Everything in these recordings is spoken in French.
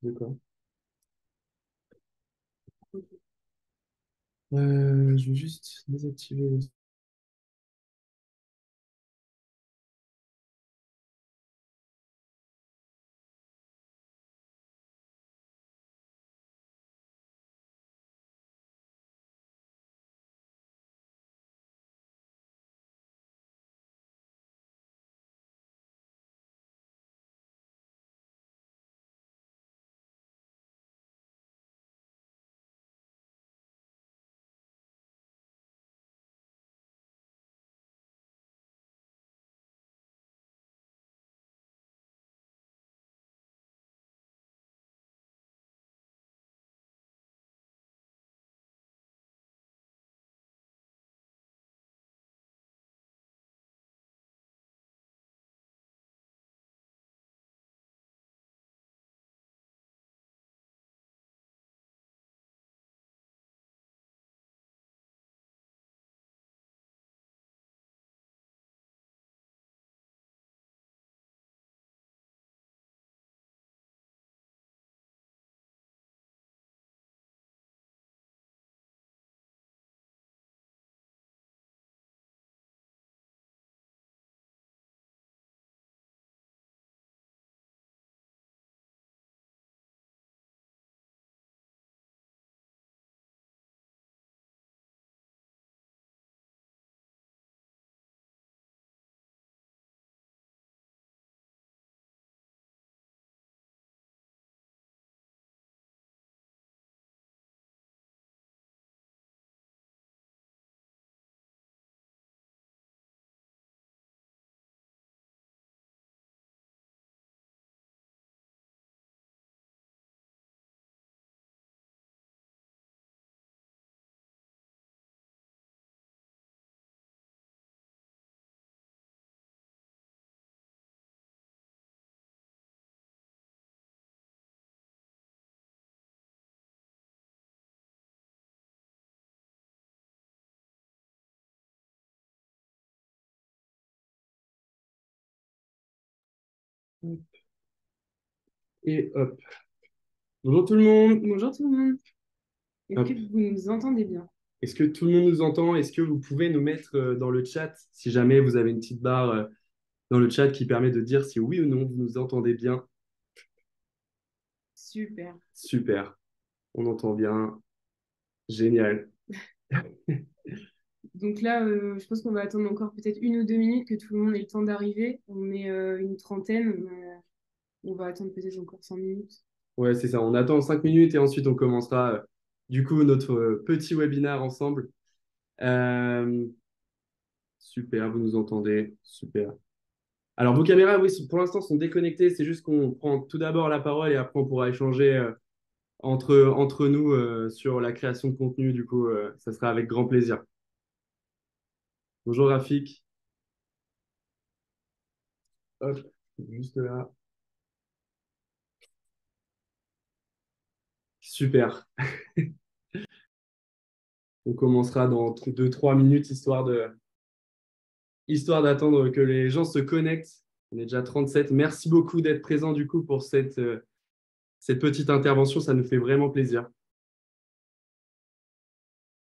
D'accord. Ok. Je vais juste désactiver. Et hop. Bonjour tout le monde. Bonjour tout le monde. Est-ce que Hop. vous nous entendez bien? Est-ce que tout le monde nous entend? Est-ce que vous pouvez nous mettre dans le chat, si jamais vous avez une petite barre dans le chat qui permet de dire si oui ou non vous nous entendez bien? Super. Super. On entend bien. Génial. Donc là, je pense qu'on va attendre encore peut-être 1 ou 2 minutes que tout le monde ait le temps d'arriver. On est une trentaine. On va attendre peut-être encore 5 minutes. Ouais, c'est ça. On attend 5 minutes et ensuite on commencera du coup notre petit webinaire ensemble. Euh, Super, vous nous entendez. Super. Alors, vos caméras, oui, pour l'instant, sont déconnectées. C'est juste qu'on prend tout d'abord la parole et après, on pourra échanger entre nous sur la création de contenu. Du coup, ça sera avec grand plaisir. Bonjour, Rafik. Hop, juste là. Super. On commencera dans 2, 3 minutes, histoire d'attendre que les gens se connectent. On est déjà 37. Merci beaucoup d'être présent, du coup, pour cette petite intervention. Ça nous fait vraiment plaisir.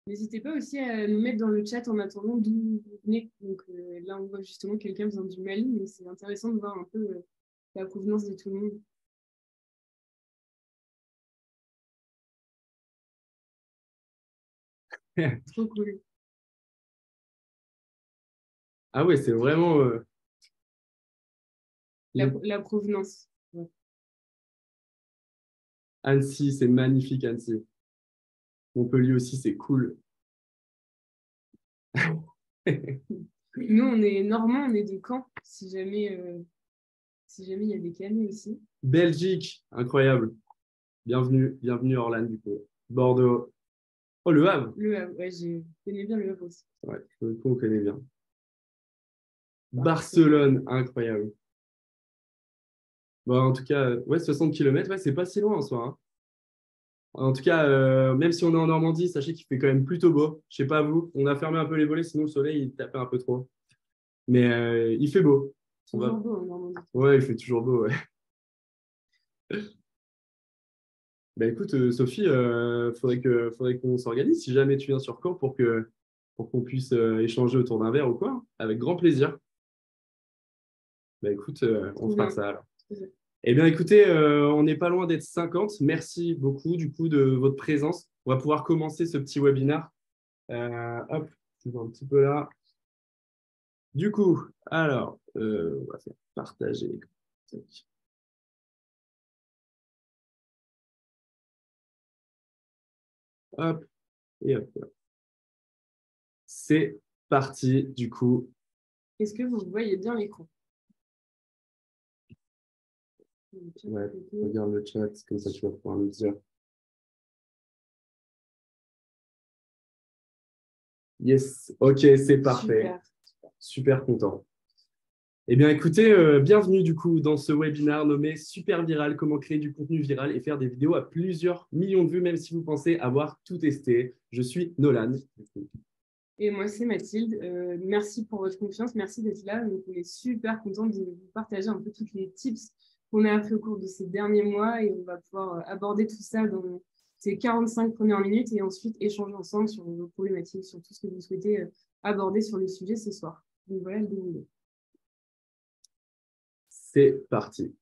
N'hésitez pas aussi à nous mettre dans le chat en attendant d'où vous venez. Donc là, on voit justement quelqu'un vient du Mali, mais c'est intéressant de voir un peu la provenance de tout le monde. Trop cool. Ah ouais, c'est vraiment La provenance. Ouais. Annecy, c'est magnifique, Annecy. Montpellier aussi, c'est cool. Nous, on est normands, on est de Caen, si jamais il y a des canaux aussi. Belgique, incroyable. Bienvenue, bienvenue Orlan, du coup. Bordeaux. Oh, Le Havre. Le Havre, ouais, je connais bien le Havre aussi. Ouais, pour le coup, on connaît bien. Barcelone. Barcelone, incroyable. Bon, en tout cas, ouais, 60 km, ouais, c'est pas si loin en soi, hein. En tout cas, même si on est en Normandie, sachez qu'il fait quand même plutôt beau. Je sais pas vous, on a fermé un peu les volets, sinon le soleil, il tapait un peu trop. Mais il fait beau. On va... Toujours beau en Normandie. Ouais, il fait toujours beau, ouais. Bah écoute, Sophie, faudrait qu'on s'organise si jamais tu viens sur Caen pour qu'on puisse échanger autour d'un verre ou quoi. Avec grand plaisir. Bah écoute, on Trop fera bien. ça alors. Eh bien, écoutez, on n'est pas loin d'être 50. Merci beaucoup du coup de votre présence. On va pouvoir commencer ce petit webinaire. Hop, je vais un petit peu là. Du coup, alors, on va faire partager. Hop, et hop. C'est parti, du coup. Est-ce que vous voyez bien l'écran? Ouais, regarde le chat, comme ça tu vas pouvoir me dire. Yes, ok, c'est parfait. Super. Super content. Eh bien, écoutez, bienvenue du coup dans ce webinaire nommé Super Viral, comment créer du contenu viral et faire des vidéos à plusieurs millions de vues, même si vous pensez avoir tout testé. Je suis Nolan. Et moi, c'est Mathilde. Merci pour votre confiance. Merci d'être là. Donc, on est super contents de vous partager un peu toutes les tips qu'on a appris au cours de ces derniers mois. Et on va pouvoir aborder tout ça dans ces 45 premières minutes et ensuite échanger ensemble sur vos problématiques, sur tout ce que vous souhaitez aborder sur le sujet ce soir. Donc, voilà le déroulé. C'est parti.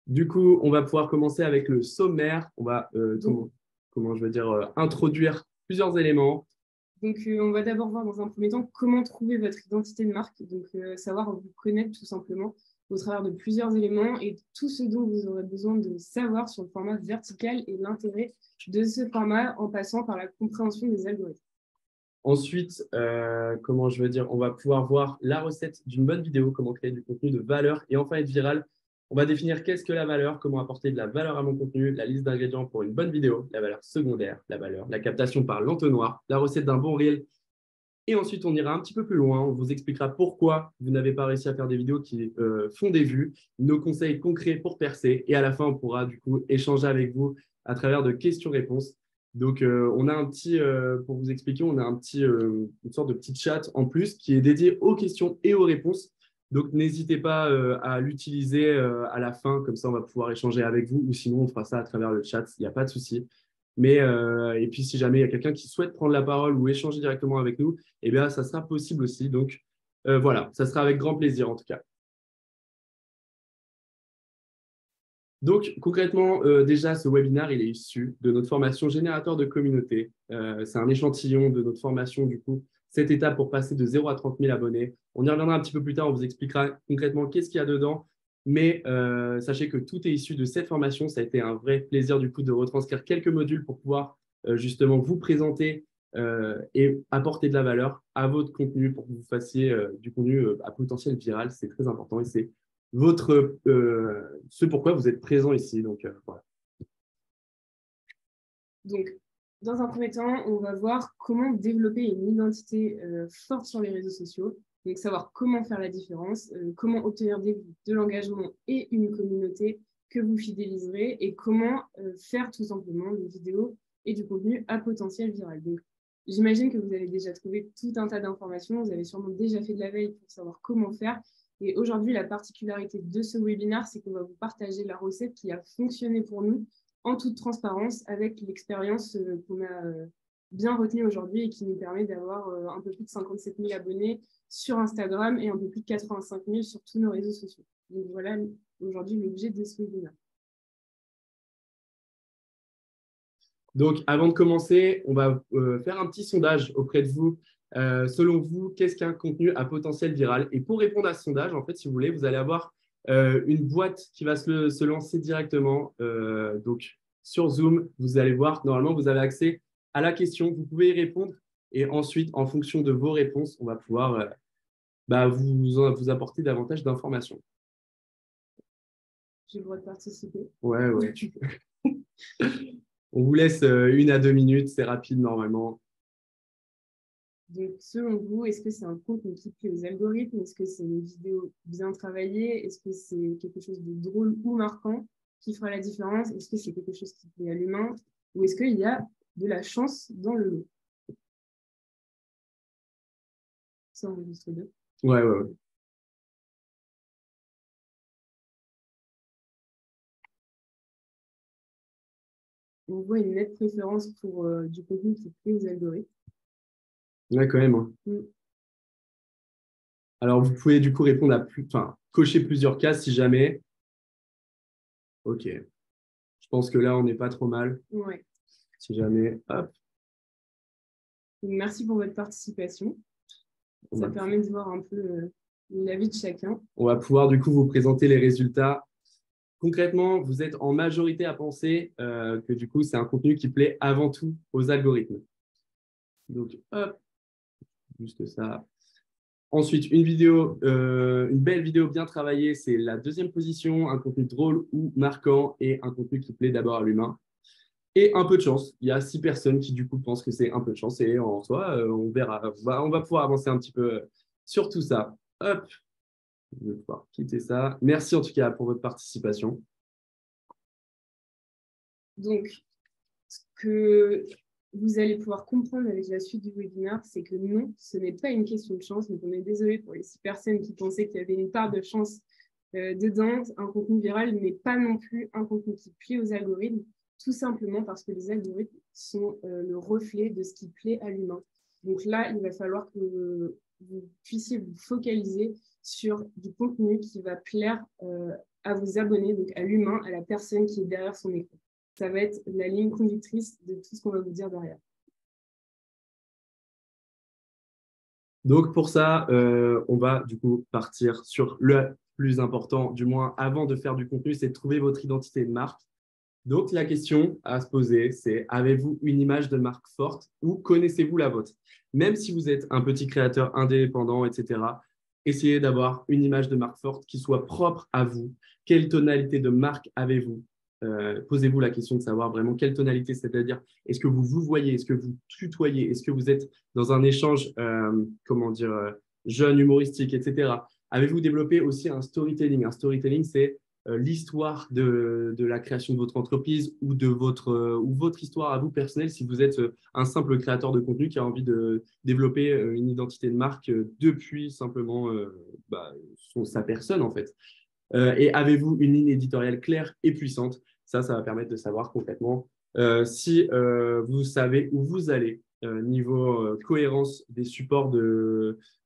Du coup, on va pouvoir commencer avec le sommaire. On va, comment je veux dire, introduire plusieurs éléments. Donc, on va d'abord voir dans un premier temps comment trouver votre identité de marque, donc savoir vous connaître tout simplement au travers de plusieurs éléments et tout ce dont vous aurez besoin de savoir sur le format vertical et l'intérêt de ce format en passant par la compréhension des algorithmes. Ensuite, comment je veux dire, on va pouvoir voir la recette d'une bonne vidéo, comment créer du contenu de valeur et enfin être viral. On va définir qu'est-ce que la valeur, comment apporter de la valeur à mon contenu, la liste d'ingrédients pour une bonne vidéo, la valeur secondaire, la valeur, la captation par l'entonnoir, la recette d'un bon reel. Et ensuite, on ira un petit peu plus loin. On vous expliquera pourquoi vous n'avez pas réussi à faire des vidéos qui font des vues, nos conseils concrets pour percer. Et à la fin, on pourra du coup échanger avec vous à travers de questions-réponses. Donc, on a un petit, pour vous expliquer, on a un petit, une sorte de petit chat en plus qui est dédié aux questions et aux réponses. Donc, n'hésitez pas à l'utiliser à la fin, comme ça, on va pouvoir échanger avec vous, ou sinon, on fera ça à travers le chat, il n'y a pas de souci. Mais, et puis, si jamais il y a quelqu'un qui souhaite prendre la parole ou échanger directement avec nous, eh bien, ça sera possible aussi. Donc, voilà, ça sera avec grand plaisir en tout cas. Donc, concrètement, déjà, ce webinaire, il est issu de notre formation générateur de communauté. C'est un échantillon de notre formation, du coup, cette étape pour passer de 0 à 30 000 abonnés. On y reviendra un petit peu plus tard, on vous expliquera concrètement qu'est-ce qu'il y a dedans. Mais sachez que tout est issu de cette formation. Ça a été un vrai plaisir, du coup, de retranscrire quelques modules pour pouvoir justement vous présenter et apporter de la valeur à votre contenu pour que vous fassiez du contenu à potentiel viral. C'est très important et c'est ce pourquoi vous êtes présent ici. Donc, voilà. Donc, dans un premier temps, on va voir comment développer une identité forte sur les réseaux sociaux. Donc, savoir comment faire la différence, comment obtenir de l'engagement et une communauté que vous fidéliserez et comment faire tout simplement des vidéos et du contenu à potentiel viral. Donc, j'imagine que vous avez déjà trouvé tout un tas d'informations. Vous avez sûrement déjà fait de la veille pour savoir comment faire. Et aujourd'hui, la particularité de ce webinaire, c'est qu'on va vous partager la recette qui a fonctionné pour nous en toute transparence avec l'expérience qu'on a bien retenue aujourd'hui et qui nous permet d'avoir un peu plus de 57 000 abonnés sur Instagram et un peu plus de 85 000 sur tous nos réseaux sociaux. Donc voilà aujourd'hui l'objet de ce webinaire. Donc, avant de commencer, on va faire un petit sondage auprès de vous. Selon vous, qu'est-ce qu'un contenu à potentiel viral? Et pour répondre à ce sondage, en fait, si vous voulez, vous allez avoir une boîte qui va se lancer directement. Donc, sur Zoom, vous allez voir, normalement, vous avez accès à la question. Vous pouvez y répondre. Et ensuite, en fonction de vos réponses, on va pouvoir vous apporter davantage d'informations. J'ai le droit de participer. Ouais, ouais. On vous laisse 1 à 2 minutes. C'est rapide, normalement. Donc, selon vous, est-ce que c'est un contenu qui plaît aux algorithmes? Est-ce que c'est une vidéo bien travaillée? Est-ce que c'est quelque chose de drôle ou marquant qui fera la différence? Est-ce que c'est quelque chose qui plaît à l'humain? Ou est-ce qu'il y a de la chance dans le lot? Ça enregistre deux. Ouais, ouais, ouais. on voit une nette préférence pour du contenu qui plaît aux algorithmes. Ouais, quand même, hein. Alors, vous pouvez du coup répondre enfin, cocher plusieurs cases si jamais. OK. Je pense que là, on n'est pas trop mal. Ouais. Si jamais, hop, Donc, merci pour votre participation. on Ça va, permet de voir un peu l'avis de chacun. on va pouvoir du coup vous présenter les résultats. Concrètement, vous êtes en majorité à penser que du coup, c'est un contenu qui plaît avant tout aux algorithmes. Donc, hop, juste ça. Ensuite, une belle vidéo bien travaillée, c'est la deuxième position, un contenu drôle ou marquant et un contenu qui plaît d'abord à l'humain. Et un peu de chance. Il y a 6 personnes qui du coup pensent que c'est un peu de chance et en soi, on verra. On va pouvoir avancer un petit peu sur tout ça. Hop, je vais pouvoir quitter ça. Merci en tout cas pour votre participation. Donc, ce que vous allez pouvoir comprendre avec la suite du webinaire, c'est que non, ce n'est pas une question de chance. Donc, on est désolé pour les 6 personnes qui pensaient qu'il y avait une part de chance dedans. Un contenu viral n'est pas non plus un contenu qui plaît aux algorithmes, tout simplement parce que les algorithmes sont le reflet de ce qui plaît à l'humain. Donc là, il va falloir que vous puissiez vous focaliser sur du contenu qui va plaire à vos abonnés, donc à l'humain, à la personne qui est derrière son écran. Ça va être la ligne conductrice de tout ce qu'on va vous dire derrière. Donc pour ça, on va du coup partir sur le plus important, du moins avant de faire du contenu, c'est de trouver votre identité de marque. Donc la question à se poser, c'est avez-vous une image de marque forte ou connaissez-vous la vôtre? Même si vous êtes un petit créateur indépendant, etc., essayez d'avoir une image de marque forte qui soit propre à vous. Quelle tonalité de marque avez-vous? Posez-vous la question de savoir vraiment quelle tonalité, c'est-à-dire est-ce que vous vous voyez, est-ce que vous tutoyez, est-ce que vous êtes dans un échange, comment dire, jeune, humoristique, etc. Avez-vous développé aussi un storytelling? Un storytelling, c'est l'histoire de la création de votre entreprise ou de votre histoire à vous personnelle si vous êtes un simple créateur de contenu qui a envie de développer une identité de marque depuis simplement sa personne en fait. Et avez-vous une ligne éditoriale claire et puissante? Ça va permettre de savoir concrètement si vous savez où vous allez niveau cohérence des supports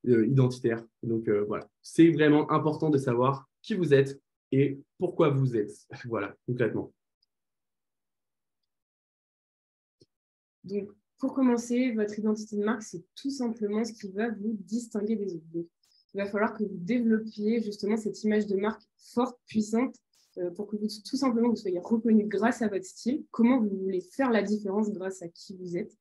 identitaires. Donc voilà, c'est vraiment important de savoir qui vous êtes et pourquoi vous êtes. Voilà, concrètement. Donc, pour commencer, votre identité de marque, c'est tout simplement ce qui va vous distinguer des autres. Donc, il va falloir que vous développiez justement cette image de marque forte, puissante, pour que tout simplement vous soyez reconnu grâce à votre style, comment vous voulez faire la différence grâce à qui vous êtes.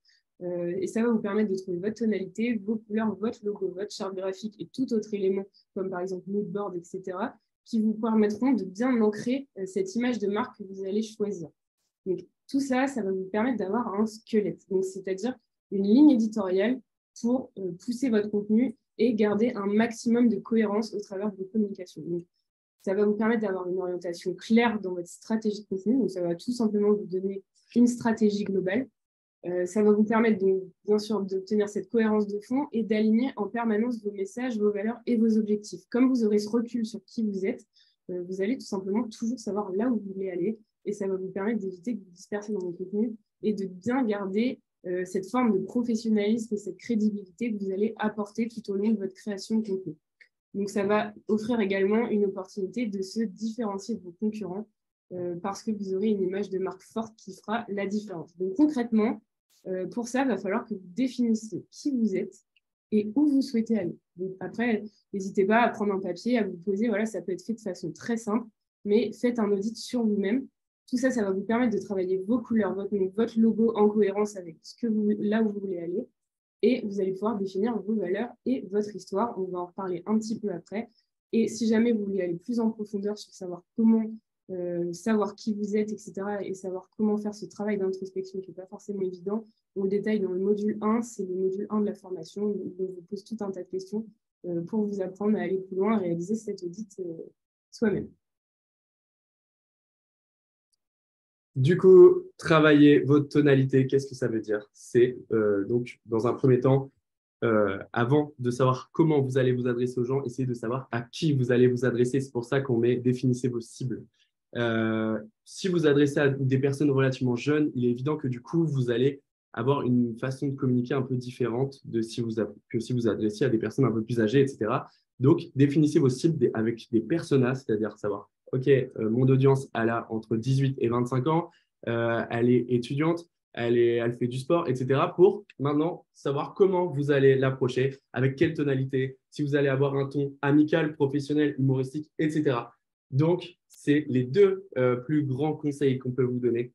Et ça va vous permettre de trouver votre tonalité, vos couleurs, votre logo, votre charte graphique et tout autre élément, comme par exemple mood board, etc., qui vous permettront de bien ancrer cette image de marque que vous allez choisir. Donc, tout ça, ça va vous permettre d'avoir un squelette, c'est-à-dire une ligne éditoriale pour pousser votre contenu et garder un maximum de cohérence au travers de vos communications. Donc, ça va vous permettre d'avoir une orientation claire dans votre stratégie de contenu. Donc, ça va tout simplement vous donner une stratégie globale. Ça va vous permettre, donc, bien sûr, d'obtenir cette cohérence de fond et d'aligner en permanence vos messages, vos valeurs et vos objectifs. Comme vous aurez ce recul sur qui vous êtes, vous allez tout simplement toujours savoir là où vous voulez aller et ça va vous permettre d'éviter de vous disperser dans vos contenus et de bien garder cette forme de professionnalisme et cette crédibilité que vous allez apporter tout au long de votre création de contenu. Donc, ça va offrir également une opportunité de se différencier de vos concurrents parce que vous aurez une image de marque forte qui fera la différence. Donc, concrètement, pour ça, il va falloir que vous définissiez qui vous êtes et où vous souhaitez aller. Donc, après, n'hésitez pas à prendre un papier, à vous poser. Voilà, ça peut être fait de façon très simple, mais faites un audit sur vous-même. Tout ça, ça va vous permettre de travailler vos couleurs, votre logo en cohérence avec là où vous voulez aller. Et vous allez pouvoir définir vos valeurs et votre histoire. On va en reparler un petit peu après. Et si jamais vous voulez aller plus en profondeur sur savoir comment savoir qui vous êtes, etc., et savoir comment faire ce travail d'introspection qui n'est pas forcément évident. On détaille dans le module 1, c'est le module 1 de la formation, où on vous pose tout un tas de questions pour vous apprendre à aller plus loin, à réaliser cet audit soi-même. Du coup, travailler votre tonalité, qu'est-ce que ça veut dire? C'est donc, dans un premier temps, avant de savoir comment vous allez vous adresser aux gens, essayez de savoir à qui vous allez vous adresser. C'est pour ça qu'on met définissez vos cibles. Si vous adressez à des personnes relativement jeunes, il est évident que du coup, vous allez avoir une façon de communiquer un peu différente que si vous adressiez à des personnes un peu plus âgées, etc. Donc, définissez vos cibles avec des personas, c'est-à-dire savoir, OK, mon audience, elle a entre 18 et 25 ans, elle est étudiante, elle fait du sport, etc. pour maintenant savoir comment vous allez l'approcher, avec quelle tonalité, si vous allez avoir un ton amical, professionnel, humoristique, etc. Donc, c'est les deux plus grands conseils qu'on peut vous donner.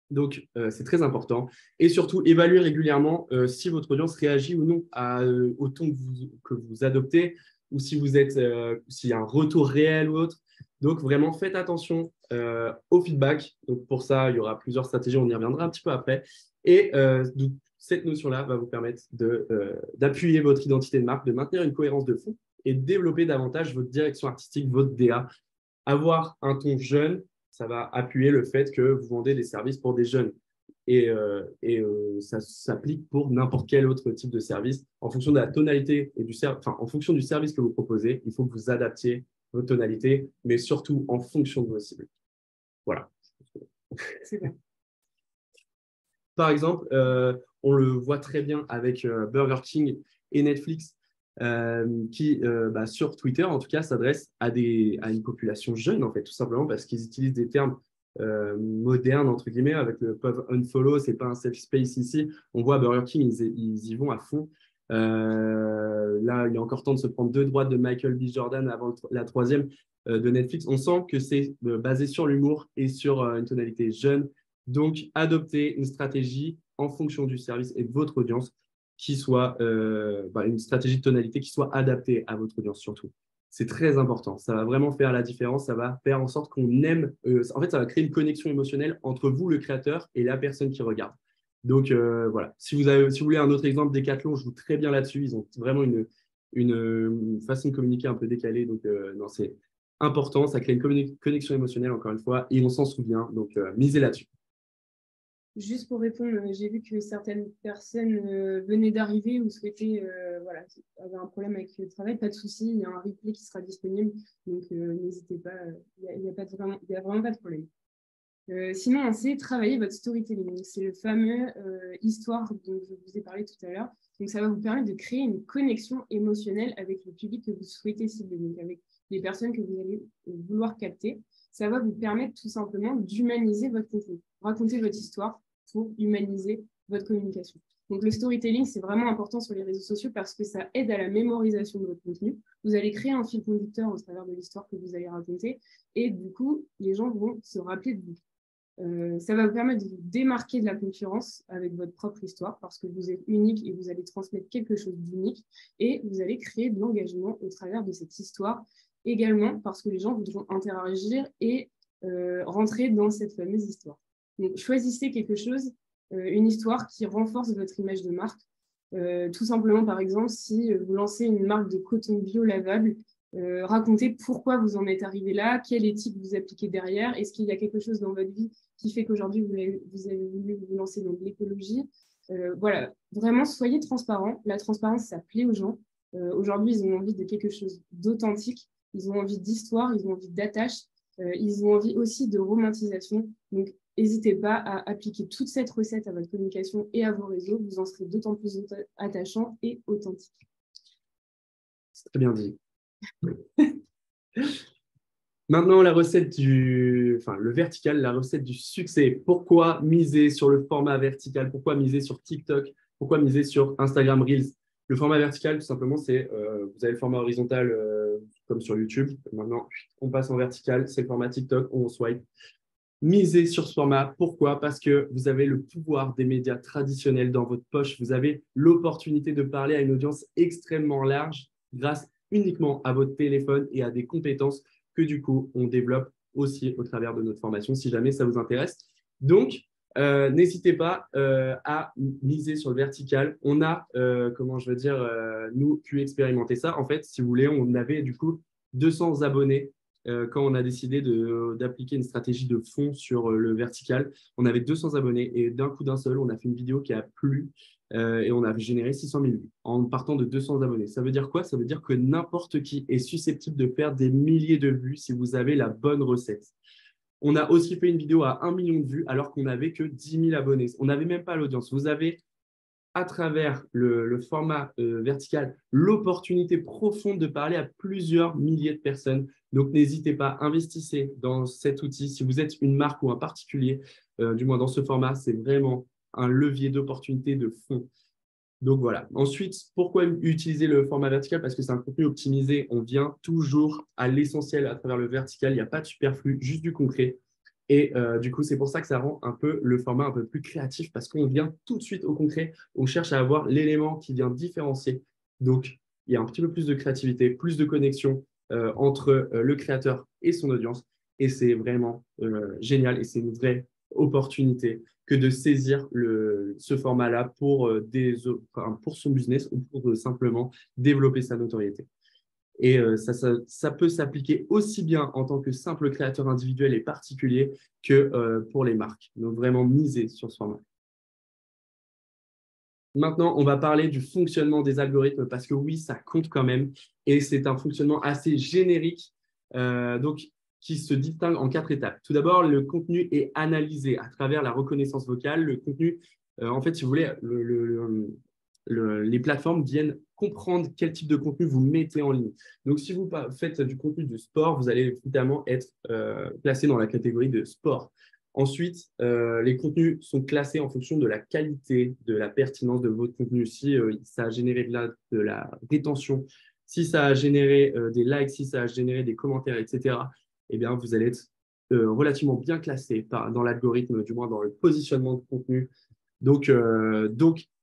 Donc, c'est très important. Et surtout, évaluez régulièrement si votre audience réagit ou non au ton que vous adoptez ou si s'il y a un retour réel ou autre. Donc, vraiment, faites attention au feedback. Donc, pour ça, il y aura plusieurs stratégies. On y reviendra un petit peu après. Et donc, cette notion-là va vous permettre d'appuyer votre identité de marque, de maintenir une cohérence de fond et de développer davantage votre direction artistique, votre DA. Avoir un ton jeune, ça va appuyer le fait que vous vendez des services pour des jeunes. Ça s'applique pour n'importe quel autre type de service. En fonction de la tonalité et en fonction du service que vous proposez, il faut que vous adaptiez votre tonalité, mais surtout en fonction de vos cibles. Voilà. C'est bon. Par exemple, on le voit très bien avec Burger King et Netflix, qui, sur Twitter, en tout cas, s'adressent à une population jeune, en fait, tout simplement parce qu'ils utilisent des termes modernes, entre guillemets, avec le pub unfollow, c'est pas un safe space ici. On voit Burger King, ils y vont à fond. Là, il y a encore temps de se prendre 2 droites de Michael B. Jordan avant la 3e de Netflix. On sent que c'est basé sur l'humour et sur une tonalité jeune. Donc, adoptez une stratégie en fonction du service et de votre audience qui soit une stratégie de tonalité qui soit adaptée à votre audience surtout. C'est très important. Ça va vraiment faire la différence. Ça va faire en sorte qu'on aime. En fait, ça va créer une connexion émotionnelle entre vous, le créateur, et la personne qui regarde. Donc, voilà. Si vous voulez un autre exemple, Decathlon joue très bien là-dessus. Ils ont vraiment une façon de communiquer un peu décalée. Donc, non, c'est important. Ça crée une connexion émotionnelle, encore une fois, et on s'en souvient. Donc, misez là-dessus. Juste pour répondre, j'ai vu que certaines personnes venaient d'arriver ou souhaitaient, avoir un problème avec le travail. Pas de souci, il y a un replay qui sera disponible, donc n'hésitez pas, il n'y a vraiment pas de problème. Sinon, on sait travailler votre storytelling. C'est le fameux histoire dont je vous ai parlé tout à l'heure. Donc, ça va vous permettre de créer une connexion émotionnelle avec le public que vous souhaitez cibler, donc avec les personnes que vous allez vouloir capter. Ça va vous permettre tout simplement d'humaniser votre contenu, raconter votre histoire pour humaniser votre communication. Donc, le storytelling, c'est vraiment important sur les réseaux sociaux parce que ça aide à la mémorisation de votre contenu. Vous allez créer un fil conducteur au travers de l'histoire que vous allez raconter et du coup, les gens vont se rappeler de vous. Ça va vous permettre de vous démarquer de la concurrence avec votre propre histoire parce que vous êtes unique et vous allez transmettre quelque chose d'unique et vous allez créer de l'engagement au travers de cette histoire également parce que les gens voudront interagir et rentrer dans cette fameuse histoire. Donc, choisissez quelque chose, une histoire qui renforce votre image de marque. Tout simplement, par exemple, si vous lancez une marque de coton bio lavable, racontez pourquoi vous en êtes arrivé là, quelle éthique vous appliquez derrière, est-ce qu'il y a quelque chose dans votre vie qui fait qu'aujourd'hui vous avez voulu vous lancer dans l'écologie. Voilà, vraiment soyez transparent. La transparence, ça plaît aux gens. Aujourd'hui, ils ont envie de quelque chose d'authentique, ils ont envie d'histoire, ils ont envie d'attache, ils ont envie aussi de romantisation. Donc, n'hésitez pas à appliquer toute cette recette à votre communication et à vos réseaux. Vous en serez d'autant plus attachant et authentique. C'est très bien dit. Maintenant, le vertical, la recette du succès. Pourquoi miser sur le format vertical? Pourquoi miser sur TikTok? Pourquoi miser sur Instagram Reels? Le format vertical, tout simplement, c'est vous avez le format horizontal comme sur YouTube. Maintenant, on passe en vertical. C'est le format TikTok, on swipe. Misez sur ce format. Pourquoi? Parce que vous avez le pouvoir des médias traditionnels dans votre poche. Vous avez l'opportunité de parler à une audience extrêmement large grâce uniquement à votre téléphone et à des compétences que du coup, on développe aussi au travers de notre formation si jamais ça vous intéresse. Donc, n'hésitez pas à miser sur le vertical. On a, nous, pu expérimenter ça. En fait, si vous voulez, on avait du coup 200 abonnés quand on a décidé d'appliquer une stratégie de fond sur le vertical. On avait 200 abonnés et d'un coup d'un seul, on a fait une vidéo qui a plu et on a généré 600 000 vues en partant de 200 abonnés. Ça veut dire quoi? Ça veut dire que n'importe qui est susceptible de perdre des milliers de vues si vous avez la bonne recette. On a aussi fait une vidéo à 1 million de vues alors qu'on n'avait que 10 000 abonnés. On n'avait même pas l'audience. Vous avez, à travers le format vertical, l'opportunité profonde de parler à plusieurs milliers de personnes. Donc, n'hésitez pas, investissez dans cet outil. Si vous êtes une marque ou un particulier, du moins dans ce format, c'est vraiment un levier d'opportunité de fond. Donc voilà. Ensuite, pourquoi utiliser le format vertical? Parce que c'est un contenu optimisé. On vient toujours à l'essentiel à travers le vertical. Il n'y a pas de superflu, juste du concret. Et du coup, c'est pour ça que ça rend un peu le format un peu plus créatif parce qu'on vient tout de suite au concret. On cherche à avoir l'élément qui vient différencier. Donc, il y a un petit peu plus de créativité, plus de connexion entre le créateur et son audience. Et c'est vraiment génial et c'est une vraie opportunité que de saisir ce format-là pour, pour son business ou pour simplement développer sa notoriété. Et ça peut s'appliquer aussi bien en tant que simple créateur individuel et particulier que pour les marques. Donc, vraiment miser sur ce format. Maintenant, on va parler du fonctionnement des algorithmes parce que oui, ça compte quand même. Et c'est un fonctionnement assez générique, donc, qui se distingue en 4 étapes. Tout d'abord, le contenu est analysé à travers la reconnaissance vocale. Le contenu, en fait, si vous voulez, les plateformes viennent comprendre quel type de contenu vous mettez en ligne. Donc, si vous faites du contenu de sport, vous allez évidemment être placé dans la catégorie de sport. Ensuite, les contenus sont classés en fonction de la qualité, de la pertinence de votre contenu. Si ça a généré de la rétention, si ça a généré des likes, si ça a généré des commentaires, etc., eh bien, vous allez être relativement bien classé dans l'algorithme, du moins dans le positionnement de contenu. Donc,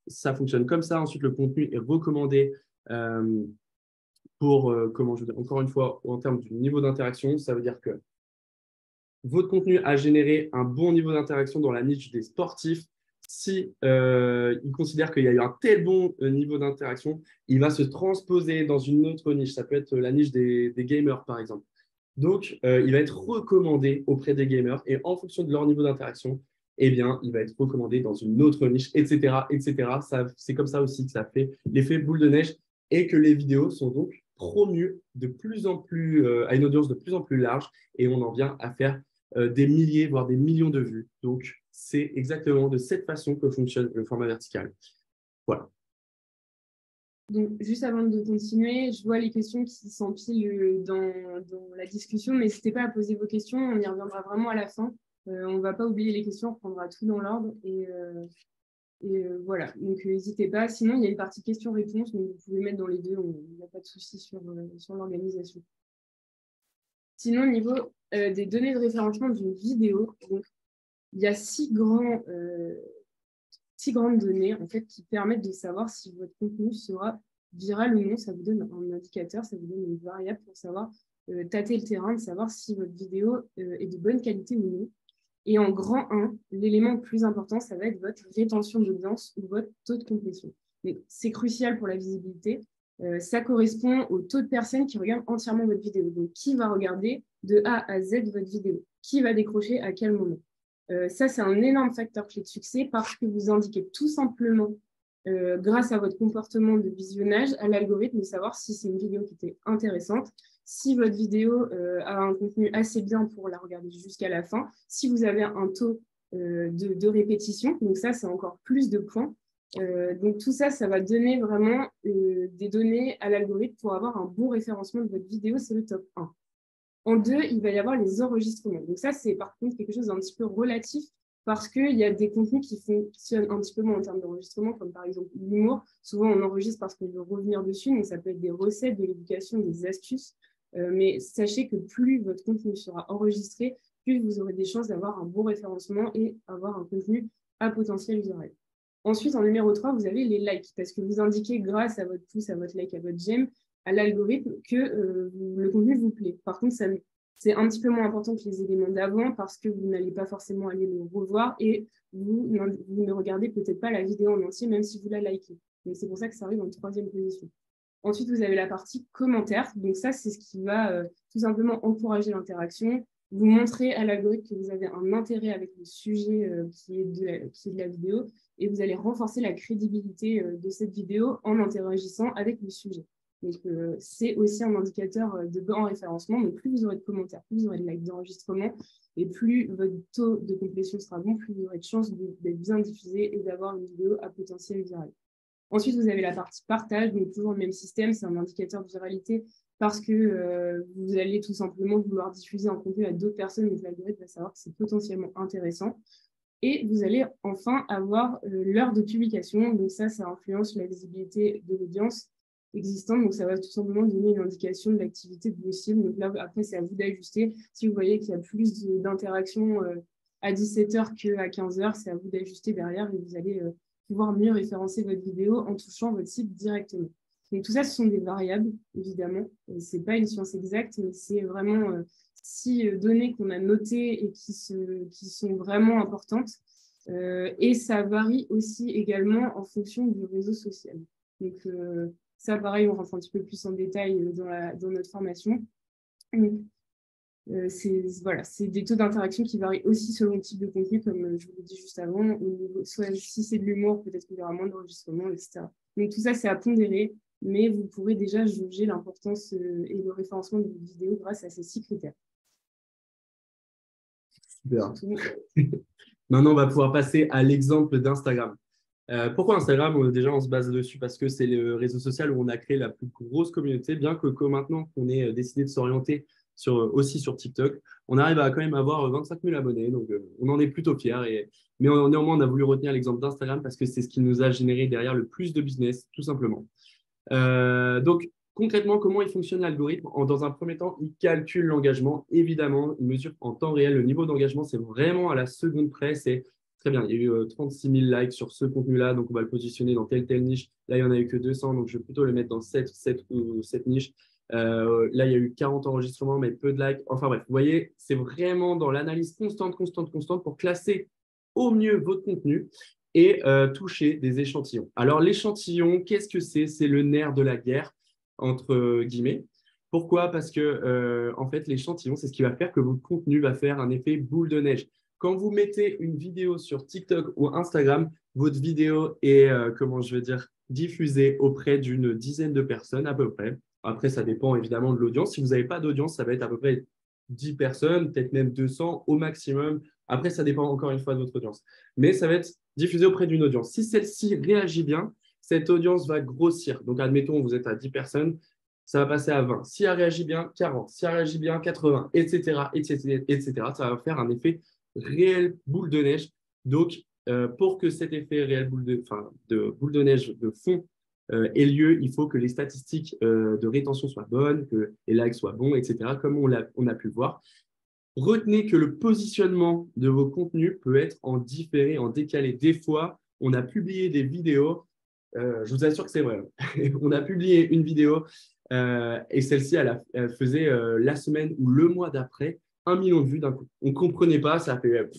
ça fonctionne comme ça. Ensuite, le contenu est recommandé pour, comment je veux dire, encore une fois, en termes du niveau d'interaction. Ça veut dire que votre contenu a généré un bon niveau d'interaction dans la niche des sportifs. Si il considère qu'il y a eu un tel bon niveau d'interaction, il va se transposer dans une autre niche. Ça peut être la niche des gamers, par exemple. Donc, il va être recommandé auprès des gamers et en fonction de leur niveau d'interaction, eh bien, il va être recommandé dans une autre niche, etc., etc. C'est comme ça aussi que ça fait l'effet boule de neige et que les vidéos sont donc promues de plus en plus à une audience de plus en plus large et on en vient à faire des milliers, voire des millions de vues. Donc, c'est exactement de cette façon que fonctionne le format vertical. Voilà. Donc, juste avant de continuer, je vois les questions qui s'empilent dans la discussion. N'hésitez pas à poser vos questions, on y reviendra vraiment à la fin. On ne va pas oublier les questions, on prendra tout dans l'ordre. Voilà, donc n'hésitez pas. Sinon, il y a une partie questions-réponses, donc vous pouvez mettre dans les deux, il n'y a pas de souci sur l'organisation. Sinon, au niveau des données de référencement d'une vidéo, donc, il y a 6 grandes données en fait, qui permettent de savoir si votre contenu sera viral ou non. Ça vous donne un indicateur, ça vous donne une variable pour savoir tâter le terrain, de savoir si votre vidéo est de bonne qualité ou non. Et en grand 1, l'élément le plus important, ça va être votre rétention d'audience ou votre taux de complétion. C'est crucial pour la visibilité. Ça correspond au taux de personnes qui regardent entièrement votre vidéo. Donc, qui va regarder de A à Z votre vidéo? Qui va décrocher à quel moment? Ça, c'est un énorme facteur clé de succès parce que vous indiquez tout simplement, grâce à votre comportement de visionnage, à l'algorithme de savoir si c'est une vidéo qui était intéressante, si votre vidéo a un contenu assez bien pour la regarder jusqu'à la fin, si vous avez un taux de répétition, donc ça, c'est encore plus de points. Donc tout ça, ça va donner vraiment des données à l'algorithme pour avoir un bon référencement de votre vidéo, c'est le top 1. En 2, il va y avoir les enregistrements. Donc ça, c'est par contre quelque chose d'un petit peu relatif parce qu'il y a des contenus qui fonctionnent un petit peu moins en termes d'enregistrement, comme par exemple l'humour. Souvent, on enregistre parce qu'on veut revenir dessus, mais ça peut être des recettes, de l'éducation, des astuces. Mais sachez que plus votre contenu sera enregistré, plus vous aurez des chances d'avoir un bon référencement et avoir un contenu à potentiel viral. Ensuite, en numéro 3, vous avez les likes, parce que vous indiquez grâce à votre pouce, à votre like, à votre j'aime, à l'algorithme que le contenu vous plaît. Par contre, c'est un petit peu moins important que les éléments d'avant parce que vous n'allez pas forcément aller le revoir et vous ne regardez peut-être pas la vidéo en entier, même si vous la likez. Donc, c'est pour ça que ça arrive en 3e position. Ensuite, vous avez la partie commentaires. Donc ça, c'est ce qui va tout simplement encourager l'interaction, vous montrer à l'algorithme que vous avez un intérêt avec le sujet qui est de la vidéo et vous allez renforcer la crédibilité de cette vidéo en interagissant avec le sujet. Donc, c'est aussi un indicateur de bon référencement. Donc, plus vous aurez de commentaires, plus vous aurez de likes, d'enregistrements, et plus votre taux de complétion sera bon, plus vous aurez de chances d'être bien diffusé et d'avoir une vidéo à potentiel viral. Ensuite, vous avez la partie partage, donc toujours le même système, c'est un indicateur de viralité parce que vous allez tout simplement vouloir diffuser un contenu à d'autres personnes, donc l'algorithme va savoir que c'est potentiellement intéressant. Et vous allez enfin avoir l'heure de publication, donc ça influence la visibilité de l'audience existante, donc ça va tout simplement donner une indication de l'activité de vos cibles. Donc là, après, c'est à vous d'ajuster. Si vous voyez qu'il y a plus d'interactions à 17h qu'à 15h, c'est à vous d'ajuster derrière et vous allez pouvoir mieux référencer votre vidéo en touchant votre cible directement. Donc tout ça, ce sont des variables, évidemment. Ce n'est pas une science exacte, mais c'est vraiment 6 données qu'on a notées et qui sont vraiment importantes. Et ça varie aussi également en fonction du réseau social. Donc ça, pareil, on rentre un petit peu plus en détail dans notre formation. C'est des taux d'interaction qui varient aussi selon le type de contenu, comme je vous l'ai dit juste avant. Soit si c'est de l'humour, peut-être qu'il y aura moins d'enregistrements, etc. Donc tout ça, c'est à pondérer, mais vous pourrez déjà juger l'importance et le référencement de vos vidéos grâce à ces 6 critères. Super. Maintenant, on va pouvoir passer à l'exemple d'Instagram. Pourquoi Instagram? Déjà, on se base dessus parce que c'est le réseau social où on a créé la plus grosse communauté, bien que maintenant qu'on ait décidé de s'orienter aussi sur TikTok, on arrive à quand même avoir 25 000 abonnés, donc on en est plutôt fiers. Mais néanmoins, on a voulu retenir l'exemple d'Instagram parce que c'est ce qui nous a généré derrière le plus de business, tout simplement. Donc, concrètement, comment il fonctionne l'algorithme? Dans un premier temps, il calcule l'engagement. Évidemment, il mesure en temps réel le niveau d'engagement. C'est vraiment à la seconde près. C'est très bien. Il y a eu 36 000 likes sur ce contenu-là, donc on va le positionner dans telle niche. Là, il n'y en a eu que 200, donc je vais plutôt le mettre dans cette niche. Là, il y a eu 40 enregistrements, mais peu de likes. Enfin bref, vous voyez, c'est vraiment dans l'analyse constante pour classer au mieux votre contenu et toucher des échantillons. Alors, l'échantillon, qu'est-ce que c'est? C'est le nerf de la guerre, entre guillemets. Pourquoi? Parce que, en fait, l'échantillon, c'est ce qui va faire que votre contenu va faire un effet boule de neige. Quand vous mettez une vidéo sur TikTok ou Instagram, votre vidéo est, diffusée auprès d'une dizaine de personnes à peu près. Après, ça dépend évidemment de l'audience. Si vous n'avez pas d'audience, ça va être à peu près 10 personnes, peut-être même 200 au maximum. Après, ça dépend encore une fois de votre audience. Mais ça va être diffusé auprès d'une audience. Si celle-ci réagit bien, cette audience va grossir. Donc, admettons, vous êtes à 10 personnes, ça va passer à 20. Si elle réagit bien, 40. Si elle réagit bien, 80, etc., etc., etc. Ça va faire un effet réel boule de neige. Donc, pour que cet effet réel boule de neige de fond ait lieu, il faut que les statistiques de rétention soient bonnes, que les likes soient bons, etc., comme on a pu le voir. Retenez que le positionnement de vos contenus peut être en différé, en décalé. Des fois, on a publié des vidéos, je vous assure que c'est vrai. On a publié une vidéo et celle-ci, elle faisait la semaine ou le mois d'après 1 million de vues d'un coup. On ne comprenait pas, ça a fait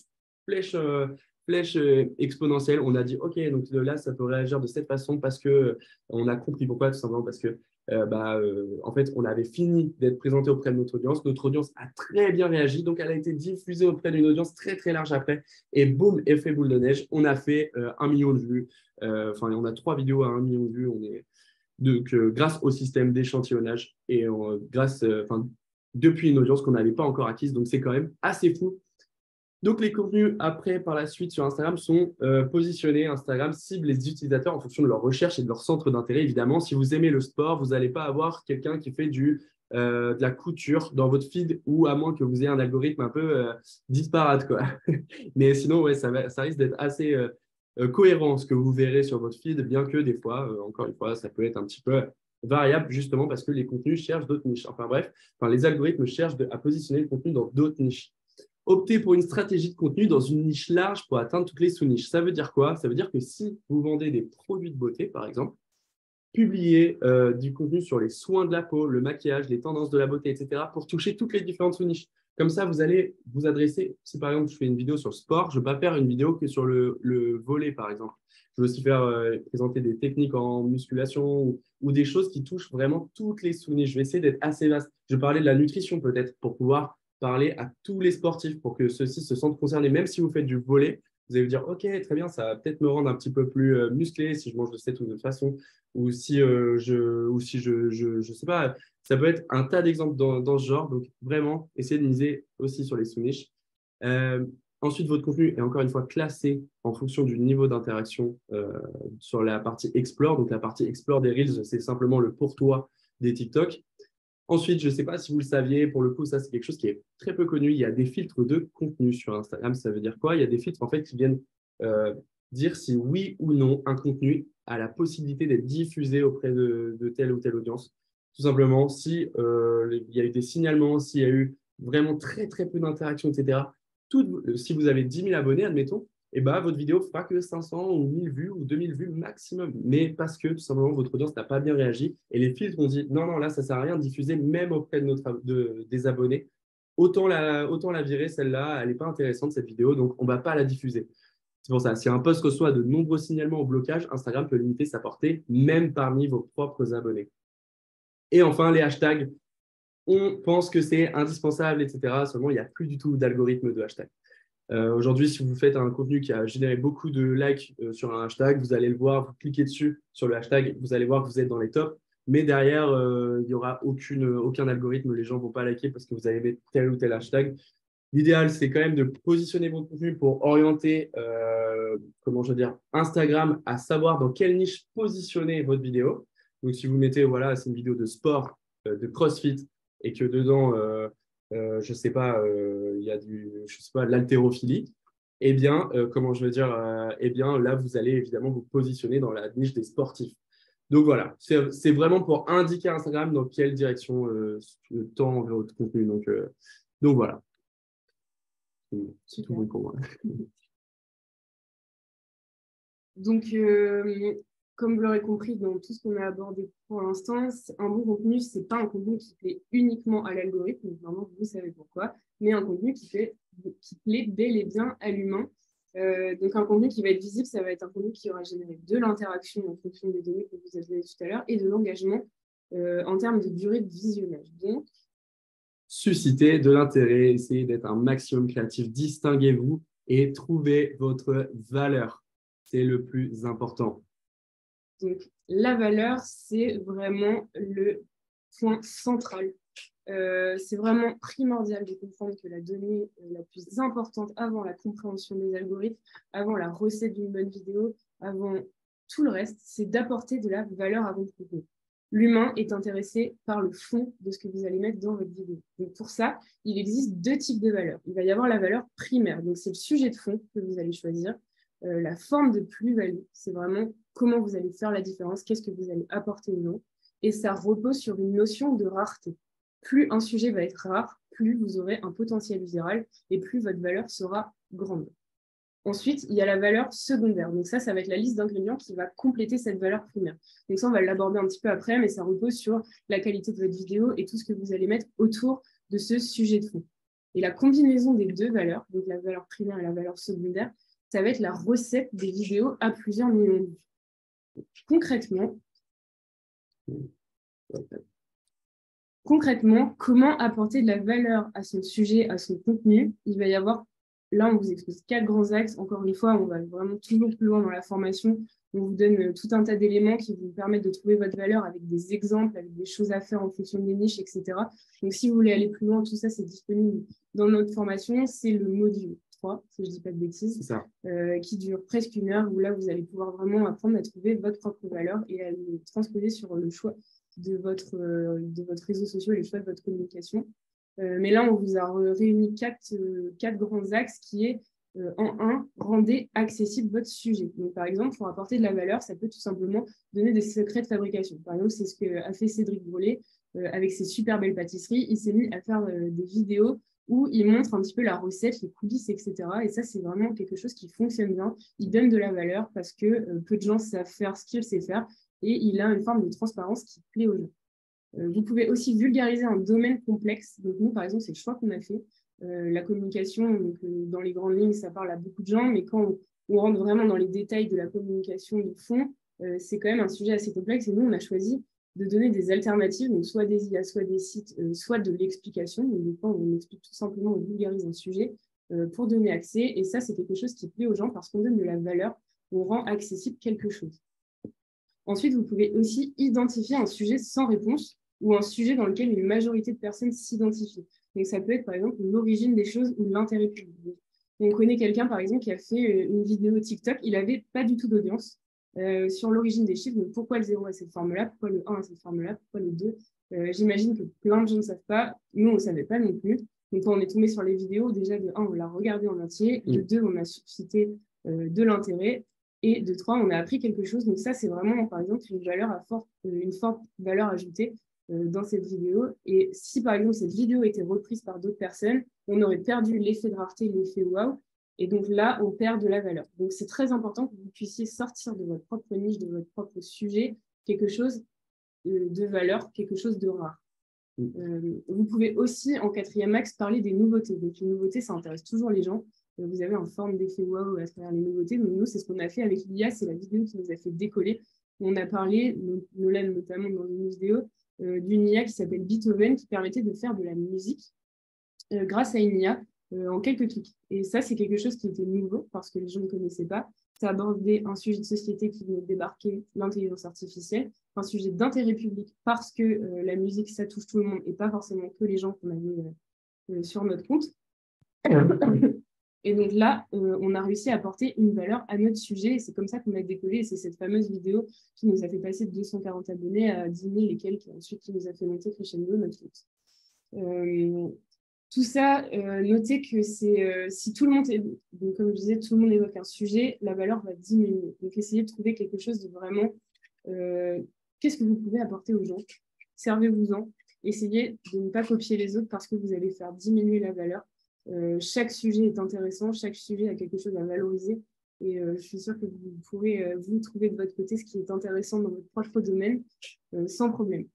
flèche exponentielle. On a dit, OK, donc là, ça peut réagir de cette façon parce qu'on a compris pourquoi, tout simplement parce que en fait, on avait fini d'être présenté auprès de notre audience. Notre audience a très bien réagi, donc elle a été diffusée auprès d'une audience très, très large après. Et boum, effet boule de neige, on a fait 1 million de vues. On a 3 vidéos à 1 million de vues. Donc, grâce au système d'échantillonnage et depuis une audience qu'on n'avait pas encore acquise. Donc, c'est quand même assez fou. Donc, les contenus après, par la suite, sur Instagram sont positionnés. Instagram cible les utilisateurs en fonction de leur recherche et de leur centre d'intérêt. Évidemment, si vous aimez le sport, vous n'allez pas avoir quelqu'un qui fait de la couture dans votre feed ou à moins que vous ayez un algorithme un peu disparate, quoi. Mais sinon, ouais, ça risque d'être assez cohérent ce que vous verrez sur votre feed, bien que des fois, encore une fois, ça peut être un petit peu variable justement parce que les contenus cherchent d'autres niches. Enfin bref, les algorithmes cherchent à positionner le contenu dans d'autres niches. Optez pour une stratégie de contenu dans une niche large pour atteindre toutes les sous-niches. Ça veut dire quoi? Ça veut dire que si vous vendez des produits de beauté, par exemple, publiez du contenu sur les soins de la peau, le maquillage, les tendances de la beauté, etc., pour toucher toutes les différentes sous-niches. Comme ça, vous allez vous adresser, si par exemple je fais une vidéo sur le sport, je ne vais pas faire une vidéo que sur le volley, par exemple. Je vais aussi présenter des techniques en musculation ou des choses qui touchent vraiment toutes les sous-niches. Je vais essayer d'être assez vaste. Je vais parler de la nutrition peut-être pour pouvoir parler à tous les sportifs pour que ceux-ci se sentent concernés. Même si vous faites du volley, Vous allez vous dire, OK, très bien, ça va peut-être me rendre un petit peu plus musclé si je mange de cette ou de façon, ou si je sais pas, ça peut être un tas d'exemples dans ce genre. Donc, vraiment, essayez de miser aussi sur les sous-niches. Euh, Ensuite, votre contenu est encore une fois classé en fonction du niveau d'interaction sur la partie Explore. Donc, la partie Explore des Reels, c'est simplement le pour toi des TikTok. Ensuite, je ne sais pas si vous le saviez, pour le coup, ça, c'est quelque chose qui est très peu connu. Il y a des filtres de contenu sur Instagram. Ça veut dire quoi? Il y a des filtres, en fait, qui viennent euh, dire si oui ou non un contenu a la possibilité d'être diffusé auprès de telle ou telle audience. Tout simplement, si il y a eu des signalements, s'il y a eu vraiment très, très peu d'interactions, etc. Si vous avez 10 000 abonnés, admettons, et bah, votre vidéo fera que 500 ou 1000 vues ou 2000 vues maximum. Mais parce que tout simplement votre audience n'a pas bien réagi et les filtres ont dit non, non, là, ça ne sert à rien de diffuser même auprès des abonnés. Autant la virer, celle-là, elle n'est pas intéressante, cette vidéo, donc on ne va pas la diffuser. C'est pour ça, si un post reçoit de nombreux signalements au blocage, Instagram peut limiter sa portée, même parmi vos propres abonnés. Et enfin, les hashtags, on pense que c'est indispensable, etc. Seulement, il n'y a plus du tout d'algorithme de hashtag. Aujourd'hui, si vous faites un contenu qui a généré beaucoup de likes sur un hashtag, vous allez le voir, vous cliquez dessus sur le hashtag, vous allez voir que vous êtes dans les tops. Mais derrière, il n'y aura aucun algorithme. Les gens ne vont pas liker parce que vous avez mis tel ou tel hashtag. L'idéal, c'est quand même de positionner votre contenu pour orienter, comment je veux dire, Instagram à savoir dans quelle niche positionner votre vidéo. Donc, si vous mettez, voilà, c'est une vidéo de sport, de CrossFit, et que dedans, je sais pas, il y a je sais pas, de l'haltérophilie, eh bien, comment je veux dire, eh bien, là, vous allez évidemment vous positionner dans la niche des sportifs. Donc voilà, c'est vraiment pour indiquer à Instagram dans quelle direction tend votre contenu. Donc voilà. C'est tout Super. bon pour moi. Donc, comme vous l'aurez compris dans tout ce qu'on a abordé pour l'instant, un bon contenu, ce n'est pas un contenu qui plaît uniquement à l'algorithme, vraiment, vous savez pourquoi, mais un contenu qui plaît bel et bien à l'humain. Donc, un contenu qui va être visible, ça va être un contenu qui aura généré de l'interaction en fonction des données que vous avez données tout à l'heure et de l'engagement en termes de durée de visionnage. Donc, Suscitez de l'intérêt, essayez d'être un maximum créatif, distinguez-vous et trouvez votre valeur. C'est le plus important. Donc, la valeur, c'est vraiment le point central. C'est vraiment primordial de comprendre que la donnée la plus importante avant la compréhension des algorithmes, avant la recette d'une bonne vidéo, avant tout le reste, c'est d'apporter de la valeur à votre contenu. L'humain est intéressé par le fond de ce que vous allez mettre dans votre vidéo. Donc pour ça, il existe deux types de valeurs. Il va y avoir la valeur primaire, donc c'est le sujet de fond que vous allez choisir. La forme de plus-value, c'est vraiment comment vous allez faire la différence, qu'est-ce que vous allez apporter aux gens. Et ça repose sur une notion de rareté. Plus un sujet va être rare, plus vous aurez un potentiel viral et plus votre valeur sera grande. Ensuite, il y a la valeur secondaire. Donc ça va être la liste d'ingrédients qui va compléter cette valeur primaire. Donc ça, on va l'aborder un petit peu après, mais ça repose sur la qualité de votre vidéo et tout ce que vous allez mettre autour de ce sujet de fond. Et la combinaison des deux valeurs, donc la valeur primaire et la valeur secondaire, ça va être la recette des vidéos à plusieurs millions de vues. Concrètement, comment apporter de la valeur à son sujet, à son contenu? Il va y avoir, là, on vous expose 4 grands axes. Encore une fois, on va vraiment toujours plus loin dans la formation. On vous donne tout un tas d'éléments qui vous permettent de trouver votre valeur avec des exemples, avec des choses à faire en fonction des niches, etc. Donc, si vous voulez aller plus loin, tout ça, c'est disponible dans notre formation. C'est le module 3, si je ne dis pas de bêtises, qui dure presque 1 heure, où là, vous allez pouvoir vraiment apprendre à trouver votre propre valeur et à le transposer sur le choix de votre réseau social et le choix de votre communication. Mais là, on vous a réuni 4 grands axes qui est, en un, rendez accessible votre sujet. Donc, par exemple, pour apporter de la valeur, ça peut tout simplement donner des secrets de fabrication. Par exemple, c'est ce qu'a fait Cédric Grolet avec ses super belles pâtisseries. Il s'est mis à faire des vidéos où il montre un petit peu la recette, les coulisses, etc. Et ça, c'est vraiment quelque chose qui fonctionne bien. Il donne de la valeur parce que peu de gens savent faire ce qu'il sait faire et il a une forme de transparence qui plaît aux gens. Vous pouvez aussi vulgariser un domaine complexe. Donc nous, par exemple, c'est le choix qu'on a fait. La communication, donc, dans les grandes lignes, ça parle à beaucoup de gens, mais quand on rentre vraiment dans les détails de la communication de fond, c'est quand même un sujet assez complexe. Et nous, on a choisi de donner des alternatives, donc soit des IA, soit des sites, soit de l'explication. Donc, des fois, on explique tout simplement, on vulgarise un sujet. pour donner accès. Et ça, c'est quelque chose qui plaît aux gens parce qu'on donne de la valeur, on rend accessible quelque chose. Ensuite, vous pouvez aussi identifier un sujet sans réponse ou un sujet dans lequel une majorité de personnes s'identifient. Donc, ça peut être, par exemple, l'origine des choses ou l'intérêt public. On connaît quelqu'un, par exemple, qui a fait une vidéo TikTok. Il n'avait pas du tout d'audience sur l'origine des chiffres. Donc, pourquoi le 0 a cette forme-là? Pourquoi le 1 a cette forme-là? Pourquoi le 2? J'imagine que plein de gens ne savent pas. Nous, on ne savait pas non plus. Donc, quand on est tombé sur les vidéos, déjà, de 1, on l'a regardé en entier. De 2, on a suscité de l'intérêt. Et de 3, on a appris quelque chose. Donc ça, c'est vraiment, par exemple, une forte valeur ajoutée dans cette vidéo. Et si, par exemple, cette vidéo était reprise par d'autres personnes, on aurait perdu l'effet de rareté, l'effet wow. Et donc là, on perd de la valeur. Donc c'est très important que vous puissiez sortir de votre propre niche, de votre propre sujet, quelque chose de valeur, quelque chose de rare. Vous pouvez aussi, en 4e axe, parler des nouveautés. Donc les nouveautés, ça intéresse toujours les gens. Vous avez une forme d'effet wow à travers les nouveautés. Donc, nous, c'est ce qu'on a fait avec l'IA. C'est la vidéo qui nous a fait décoller. On a parlé, Nolan notamment dans une vidéo, d'une IA qui s'appelle Beethoven qui permettait de faire de la musique grâce à une IA en quelques clics. Et ça, c'est quelque chose qui était nouveau parce que les gens ne connaissaient pas. Ça abordait un sujet de société qui venait de débarquer, l'intelligence artificielle, un sujet d'intérêt public parce que la musique, ça touche tout le monde et pas forcément que les gens qu'on avait sur notre compte. Et donc là, on a réussi à apporter une valeur à notre sujet et c'est comme ça qu'on a décollé. Et c'est cette fameuse vidéo qui nous a fait passer de 240 abonnés à 10 000 et quelques, ensuite qui nous a fait monter crescendo notre compte. Tout ça, notez que si tout le monde, donc comme je disais, tout le monde évoque un sujet, la valeur va diminuer. Donc essayez de trouver quelque chose de vraiment, qu'est-ce que vous pouvez apporter aux gens? Servez-vous-en. Essayez de ne pas copier les autres parce que vous allez faire diminuer la valeur. Chaque sujet est intéressant, chaque sujet a quelque chose à valoriser. Et je suis sûre que vous pourrez vous trouver de votre côté ce qui est intéressant dans votre propre domaine sans problème.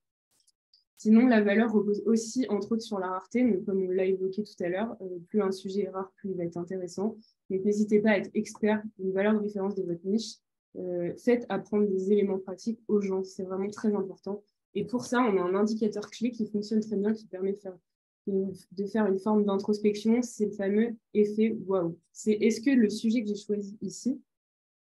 Sinon, la valeur repose aussi, entre autres, sur la rareté. Mais comme on l'a évoqué tout à l'heure, plus un sujet est rare, plus il va être intéressant. Donc, n'hésitez pas à être expert d'une valeur de référence de votre niche. Faites apprendre des éléments pratiques aux gens. C'est vraiment très important. Et pour ça, on a un indicateur clé qui fonctionne très bien, qui permet de faire une forme d'introspection. C'est le fameux effet waouh. C'est est-ce que le sujet que j'ai choisi ici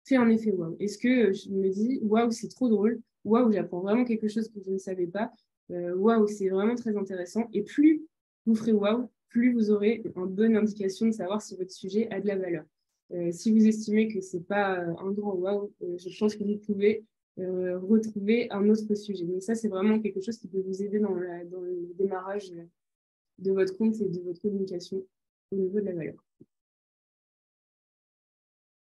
fait un effet waouh? Est-ce que je me dis waouh, c'est trop drôle? Waouh, j'apprends vraiment quelque chose que je ne savais pas? Waouh, c'est vraiment très intéressant. Et plus vous ferez waouh, plus vous aurez une bonne indication de savoir si votre sujet a de la valeur. Si vous estimez que ce n'est pas un grand waouh, je pense que vous pouvez retrouver un autre sujet. Donc ça, c'est vraiment quelque chose qui peut vous aider dans le démarrage de votre compte et de votre communication au niveau de la valeur.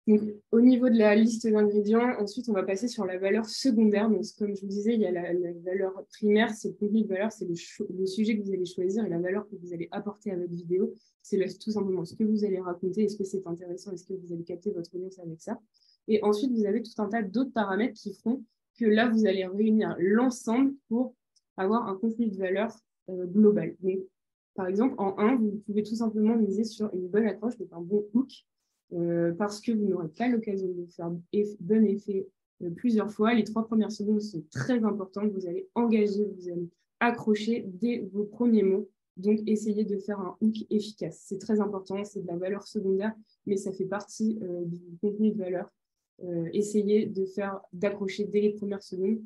Donc, au niveau de la liste d'ingrédients, ensuite, on va passer sur la valeur secondaire. Donc, comme je vous disais, il y a la valeur primaire, c'est le contenu de valeur, c'est le sujet que vous allez choisir et la valeur que vous allez apporter à votre vidéo. C'est tout simplement ce que vous allez raconter, est-ce que c'est intéressant, est-ce que vous allez capter votre audience avec ça. Et ensuite, vous avez tout un tas d'autres paramètres qui feront que là, vous allez réunir l'ensemble pour avoir un contenu de valeur global. Donc, par exemple, en 1, vous pouvez tout simplement miser sur une bonne accroche, donc un bon hook, parce que vous n'aurez pas l'occasion de faire bon effet plusieurs fois. Les 3 premières secondes sont très importantes. Vous allez engager, vous allez accrocher dès vos premiers mots. Donc, essayez de faire un hook efficace. C'est très important, c'est de la valeur secondaire, mais ça fait partie du contenu de valeur. Essayez d'accrocher dès les premières secondes.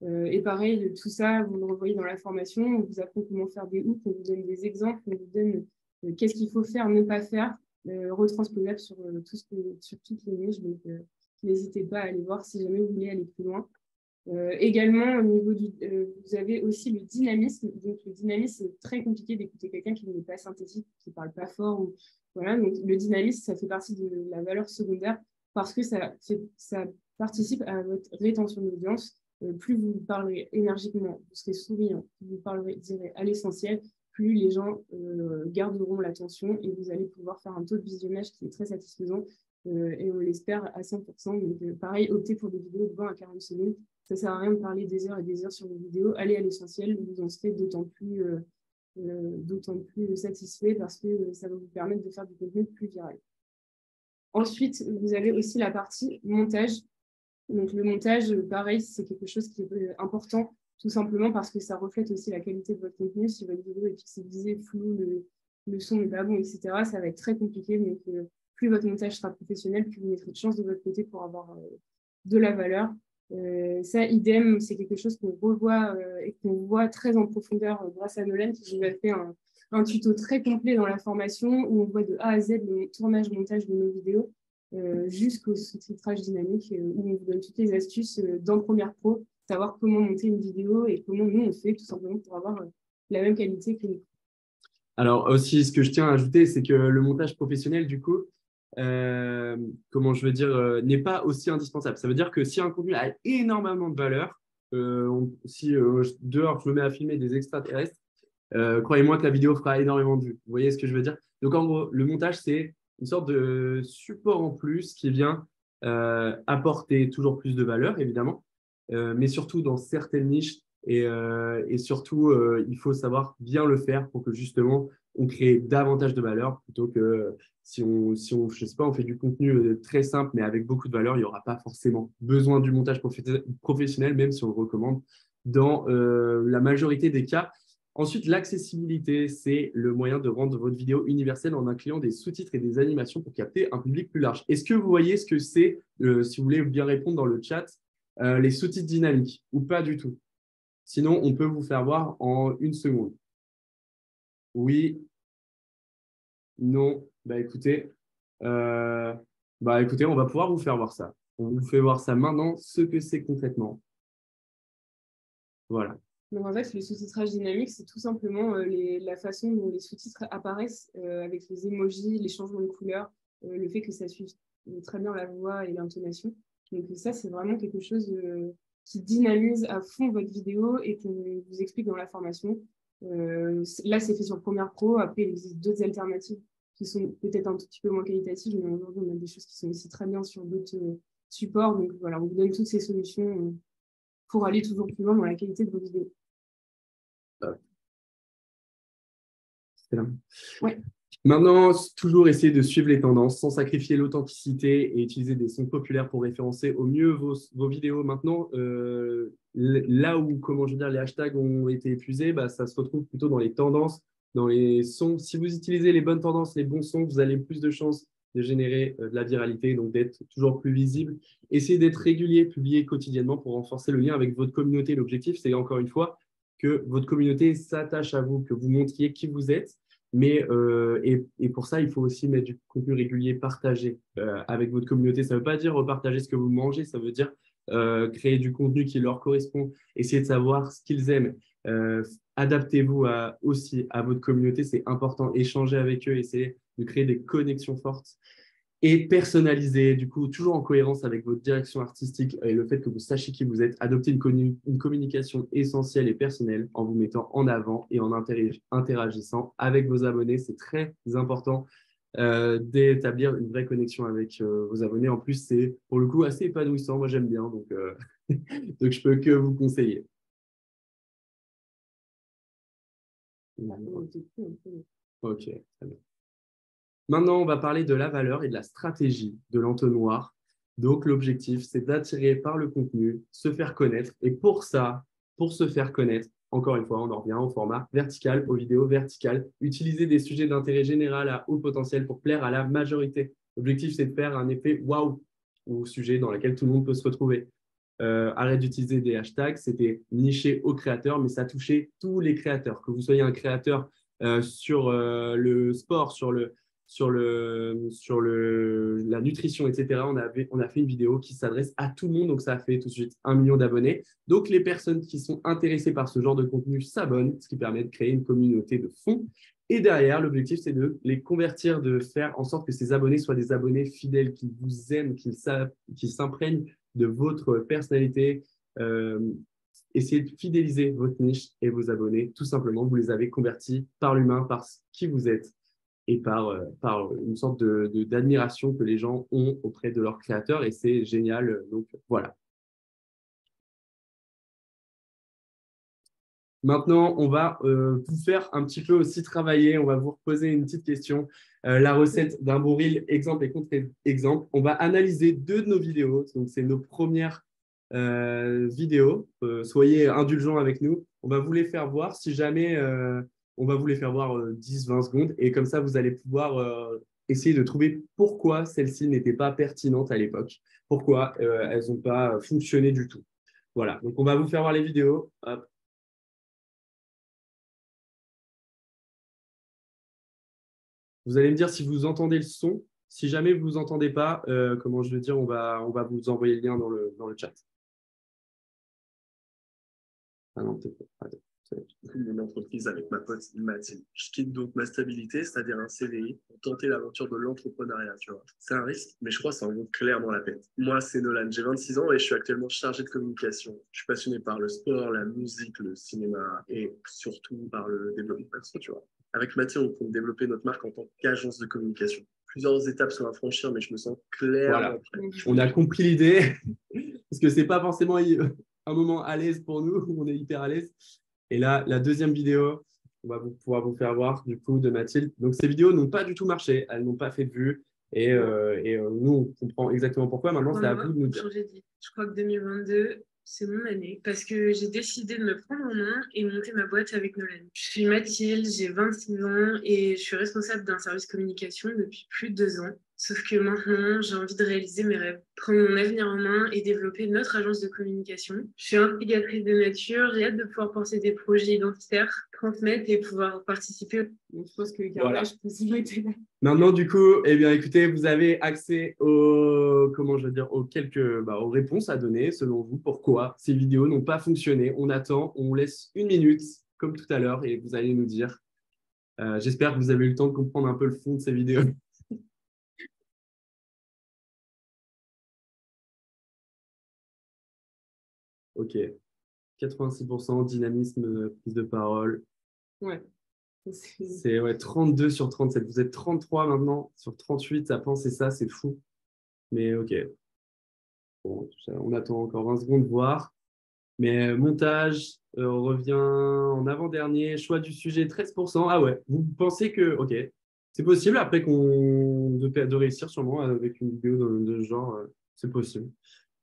Et pareil, tout ça, vous le revoyez dans la formation. On vous apprend comment faire des hooks, on vous donne des exemples, on vous donne qu'est-ce qu'il faut faire, ne pas faire. Retransposable sur toutes les niches. Donc, n'hésitez pas à aller voir si jamais vous voulez aller plus loin. Également, au niveau vous avez aussi le dynamisme. Donc, le dynamisme, c'est très compliqué d'écouter quelqu'un qui n'est pas synthétique, qui ne parle pas fort. Voilà. Donc, le dynamisme, ça fait partie de la valeur secondaire parce que ça participe à votre rétention d'audience. Plus vous parlerez énergiquement, vous serez souriant, vous direz à l'essentiel, plus les gens garderont l'attention et vous allez pouvoir faire un taux de visionnage qui est très satisfaisant et on l'espère à 100%. Donc, pareil, optez pour des vidéos de 20 à 40 secondes. Ça ne sert à rien de parler des heures et des heures sur vos vidéos. Allez à l'essentiel, vous en serez d'autant plus satisfait parce que ça va vous permettre de faire du contenu plus viral. Ensuite, vous avez aussi la partie montage. Donc, le montage, pareil, c'est quelque chose qui est important tout simplement parce que ça reflète aussi la qualité de votre contenu. Si votre vidéo est pixelisée, floue, le son n'est pas bon, etc., ça va être très compliqué. Donc, plus votre montage sera professionnel, plus vous mettrez de chance de votre côté pour avoir de la valeur. Ça, idem, c'est quelque chose qu'on revoit et qu'on voit très en profondeur grâce à Nolan, qui nous a fait un tuto très complet dans la formation où on voit de A à Z le tournage, montage de nos vidéos jusqu'au sous-titrage dynamique où on vous donne toutes les astuces dans Premiere Pro, savoir comment monter une vidéo et comment nous on fait tout simplement pour avoir la même qualité que nous. Alors aussi, ce que je tiens à ajouter, c'est que le montage professionnel, du coup, comment je veux dire, n'est pas aussi indispensable. Ça veut dire que si un contenu a énormément de valeur, si dehors je me mets à filmer des extraterrestres, croyez-moi que la vidéo fera énormément de vues. Vous voyez ce que je veux dire? Donc en gros, le montage, c'est une sorte de support en plus qui vient apporter toujours plus de valeur, évidemment, mais surtout dans certaines niches. Et surtout, il faut savoir bien le faire pour que justement on crée davantage de valeur plutôt que si on, je sais pas, on fait du contenu très simple mais avec beaucoup de valeur, il n'y aura pas forcément besoin du montage professionnel, même si on le recommande dans la majorité des cas. Ensuite, l'accessibilité, c'est le moyen de rendre votre vidéo universelle en incluant des sous-titres et des animations pour capter un public plus large. Est-ce que vous voyez ce que c'est, si vous voulez bien répondre dans le chat, les sous-titres dynamiques ou pas du tout? Sinon, on peut vous faire voir en une seconde. Oui, non. Euh, écoutez, on va pouvoir vous faire voir ça. On vous fait voir ça maintenant, ce que c'est concrètement. Voilà. Donc en fait, le sous-titrage dynamique, c'est tout simplement la façon dont les sous-titres apparaissent avec les emojis, les changements de couleur, le fait que ça suive très bien la voix et l'intonation. Donc ça, c'est vraiment quelque chose qui dynamise à fond votre vidéo et qu'on vous explique dans la formation. Là, c'est fait sur Premiere Pro. Après, il existe d'autres alternatives qui sont peut-être un tout petit peu moins qualitatives, mais aujourd'hui, on a des choses qui sont aussi très bien sur d'autres supports. Donc voilà, on vous donne toutes ces solutions pour aller toujours plus loin dans la qualité de vos vidéos. C'est là. Ouais. Maintenant, toujours essayer de suivre les tendances sans sacrifier l'authenticité et utiliser des sons populaires pour référencer au mieux vos vidéos. Maintenant, là où, comment je veux dire, les hashtags ont été épuisés, ça se retrouve plutôt dans les tendances, dans les sons. Si vous utilisez les bonnes tendances, les bons sons, vous avez plus de chances de générer de la viralité, donc d'être toujours plus visible. Essayez d'être régulier, publier quotidiennement pour renforcer le lien avec votre communauté. L'objectif, c'est encore une fois que votre communauté s'attache à vous, que vous montriez qui vous êtes. Mais et pour ça, il faut aussi mettre du contenu régulier partagé avec votre communauté. Ça ne veut pas dire repartager ce que vous mangez, ça veut dire créer du contenu qui leur correspond, essayer de savoir ce qu'ils aiment. Adaptez-vous aussi à votre communauté, c'est important. Échanger avec eux, essayer de créer des connexions fortes et personnalisé, du coup, toujours en cohérence avec votre direction artistique et le fait que vous sachiez qui vous êtes, adopter une communication essentielle et personnelle en vous mettant en avant et en interagissant avec vos abonnés. C'est très important d'établir une vraie connexion avec vos abonnés. En plus, c'est pour le coup assez épanouissant. Moi, j'aime bien, donc, donc je peux que vous conseiller. Ok, très bien. Maintenant, on va parler de la valeur et de la stratégie de l'entonnoir. Donc, l'objectif, c'est d'attirer par le contenu, se faire connaître. Et pour ça, pour se faire connaître, encore une fois, on en revient au format vertical, aux vidéos verticales. Utiliser des sujets d'intérêt général à haut potentiel pour plaire à la majorité. L'objectif, c'est de faire un effet waouh au sujet dans lequel tout le monde peut se retrouver. Arrête d'utiliser des hashtags, c'était niché aux créateurs, mais ça touchait tous les créateurs. Que vous soyez un créateur sur le sport, la nutrition, etc. On a fait une vidéo qui s'adresse à tout le monde, donc ça a fait tout de suite 1 million d'abonnés. Donc les personnes qui sont intéressées par ce genre de contenu s'abonnent, ce qui permet de créer une communauté de fond. Et derrière, l'objectif, c'est de les convertir, de faire en sorte que ces abonnés soient des abonnés fidèles, qui vous aiment, qui s'imprègnent de votre personnalité. Essayez de fidéliser votre niche et vos abonnés. Tout simplement, vous les avez convertis par l'humain, par qui vous êtes et par une sorte d'admiration que les gens ont auprès de leur créateur. Et c'est génial. Donc, voilà. Maintenant, on va vous faire un petit peu aussi travailler. On va vous reposer une petite question. La recette d'un bourril, exemple et contre-exemple. On va analyser 2 de nos vidéos. Donc, c'est nos premières vidéos. Soyez indulgents avec nous. On va vous les faire voir. Si jamais On va vous les faire voir 10-20 secondes et comme ça, vous allez pouvoir essayer de trouver pourquoi celles-ci n'étaient pas pertinentes à l'époque, pourquoi elles n'ont pas fonctionné du tout. Voilà, donc on va vous faire voir les vidéos. Hop. Vous allez me dire si vous entendez le son. Si jamais vous ne entendez pas, comment je veux dire, on va vous envoyer le lien dans le chat. Ah non, peut-être pas. Attends, Une entreprise avec ma pote Mathilde. Je quitte donc ma stabilité, c'est-à-dire un CDI, pour tenter l'aventure de l'entrepreneuriat, tu vois. C'est un risque, mais je crois que ça en vaut clairement la peine. Moi, c'est Nolan, j'ai 26 ans et je suis actuellement chargé de communication. Je suis passionné par le sport, la musique, le cinéma et surtout par le développement perso, tu vois. Avec Mathilde, on compte développer notre marque en tant qu'agence de communication. Plusieurs étapes sont à franchir, mais je me sens clairement voilà, prêt. on a compris l'idée parce que ce n'est pas forcément un moment à l'aise pour nous, on est hyper à l'aise. Et là, la deuxième vidéo, on va pouvoir vous faire voir du coup de Mathilde. Donc, ces vidéos n'ont pas du tout marché, elles n'ont pas fait de vues. Et nous, on comprend exactement pourquoi. Maintenant, c'est à vous de nous dire. Changer de vie. Je crois que 2022, c'est mon année parce que j'ai décidé de me prendre en main et monter ma boîte avec Nolan. Je suis Mathilde, j'ai 26 ans et je suis responsable d'un service communication depuis plus de 2 ans. Sauf que maintenant, j'ai envie de réaliser mes rêves, prendre mon avenir en main et développer notre agence de communication. Je suis instigatrice de nature, j'ai hâte de pouvoir penser des projets identitaires, transmettre et pouvoir participer. Donc, je pense que Voilà. je peux être là. Maintenant, du coup, eh bien, écoutez, vous avez accès comment je veux dire, aux réponses à donner selon vous. Pourquoi ces vidéos n'ont pas fonctionné? On attend, on laisse 1 minute, comme tout à l'heure, et vous allez nous dire. J'espère que vous avez eu le temps de comprendre un peu le fond de ces vidéos. Ok. 86%, dynamisme, prise de parole. Ouais. C'est 32 sur 37. Vous êtes 33 maintenant sur 38 à penser ça, c'est fou. Mais ok. Bon, on attend encore 20 secondes, voir. Mais montage, on revient en avant-dernier. Choix du sujet, 13%. Ah ouais, vous pensez que, ok, c'est possible après de réussir sûrement avec une vidéo de ce genre, c'est possible.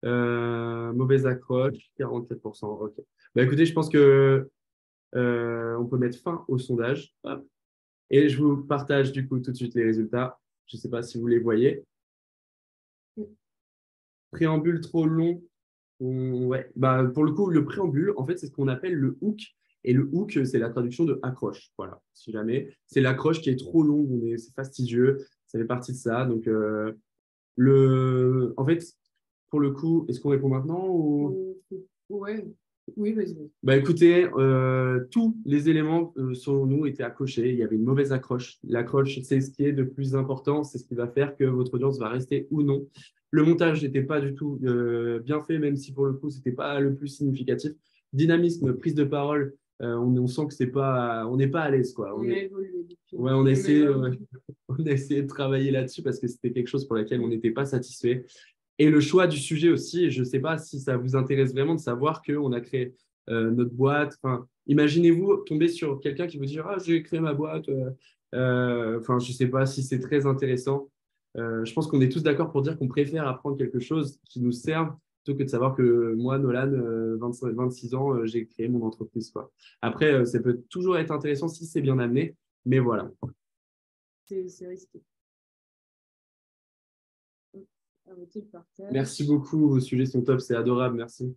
Mauvaise accroche, 44%. Ok. Bah écoutez, je pense que on peut mettre fin au sondage. Hop. Et je vous partage du coup tout de suite les résultats. Je ne sais pas si vous les voyez. Préambule trop long. Ouais. Bah, pour le coup, le préambule, en fait, c'est ce qu'on appelle le hook. Et le hook, c'est la traduction de accroche. Voilà, si jamais. C'est l'accroche qui est trop longue, c'est fastidieux. Ça fait partie de ça. Donc, en fait, pour le coup, est-ce qu'on répond maintenant ou... Ouais, oui, vas-y. Bah écoutez, tous les éléments selon nous étaient à cocher. Il y avait une mauvaise accroche. L'accroche, c'est ce qui est de plus important, c'est ce qui va faire que votre audience va rester ou non. Le montage n'était pas du tout bien fait, même si pour le coup, c'était pas le plus significatif. Dynamisme, prise de parole, on sent que c'est pas, on n'est pas à l'aise, quoi. On a évolué depuis. Ouais, on a essayé de travailler là-dessus parce que c'était quelque chose pour lequel on n'était pas satisfait. Et le choix du sujet aussi, je ne sais pas si ça vous intéresse vraiment de savoir qu'on a créé notre boîte. Enfin, imaginez-vous tomber sur quelqu'un qui vous dit « Ah, j'ai créé ma boîte. » Enfin, je ne sais pas si c'est très intéressant. Je pense qu'on est tous d'accord pour dire qu'on préfère apprendre quelque chose qui nous serve plutôt que de savoir que moi, Nolan, 26 ans, j'ai créé mon entreprise, quoi. Après, ça peut toujours être intéressant si c'est bien amené, mais voilà. C'est risqué. Arrêtez le partage. Merci beaucoup, vos sujets sont top, c'est adorable, merci.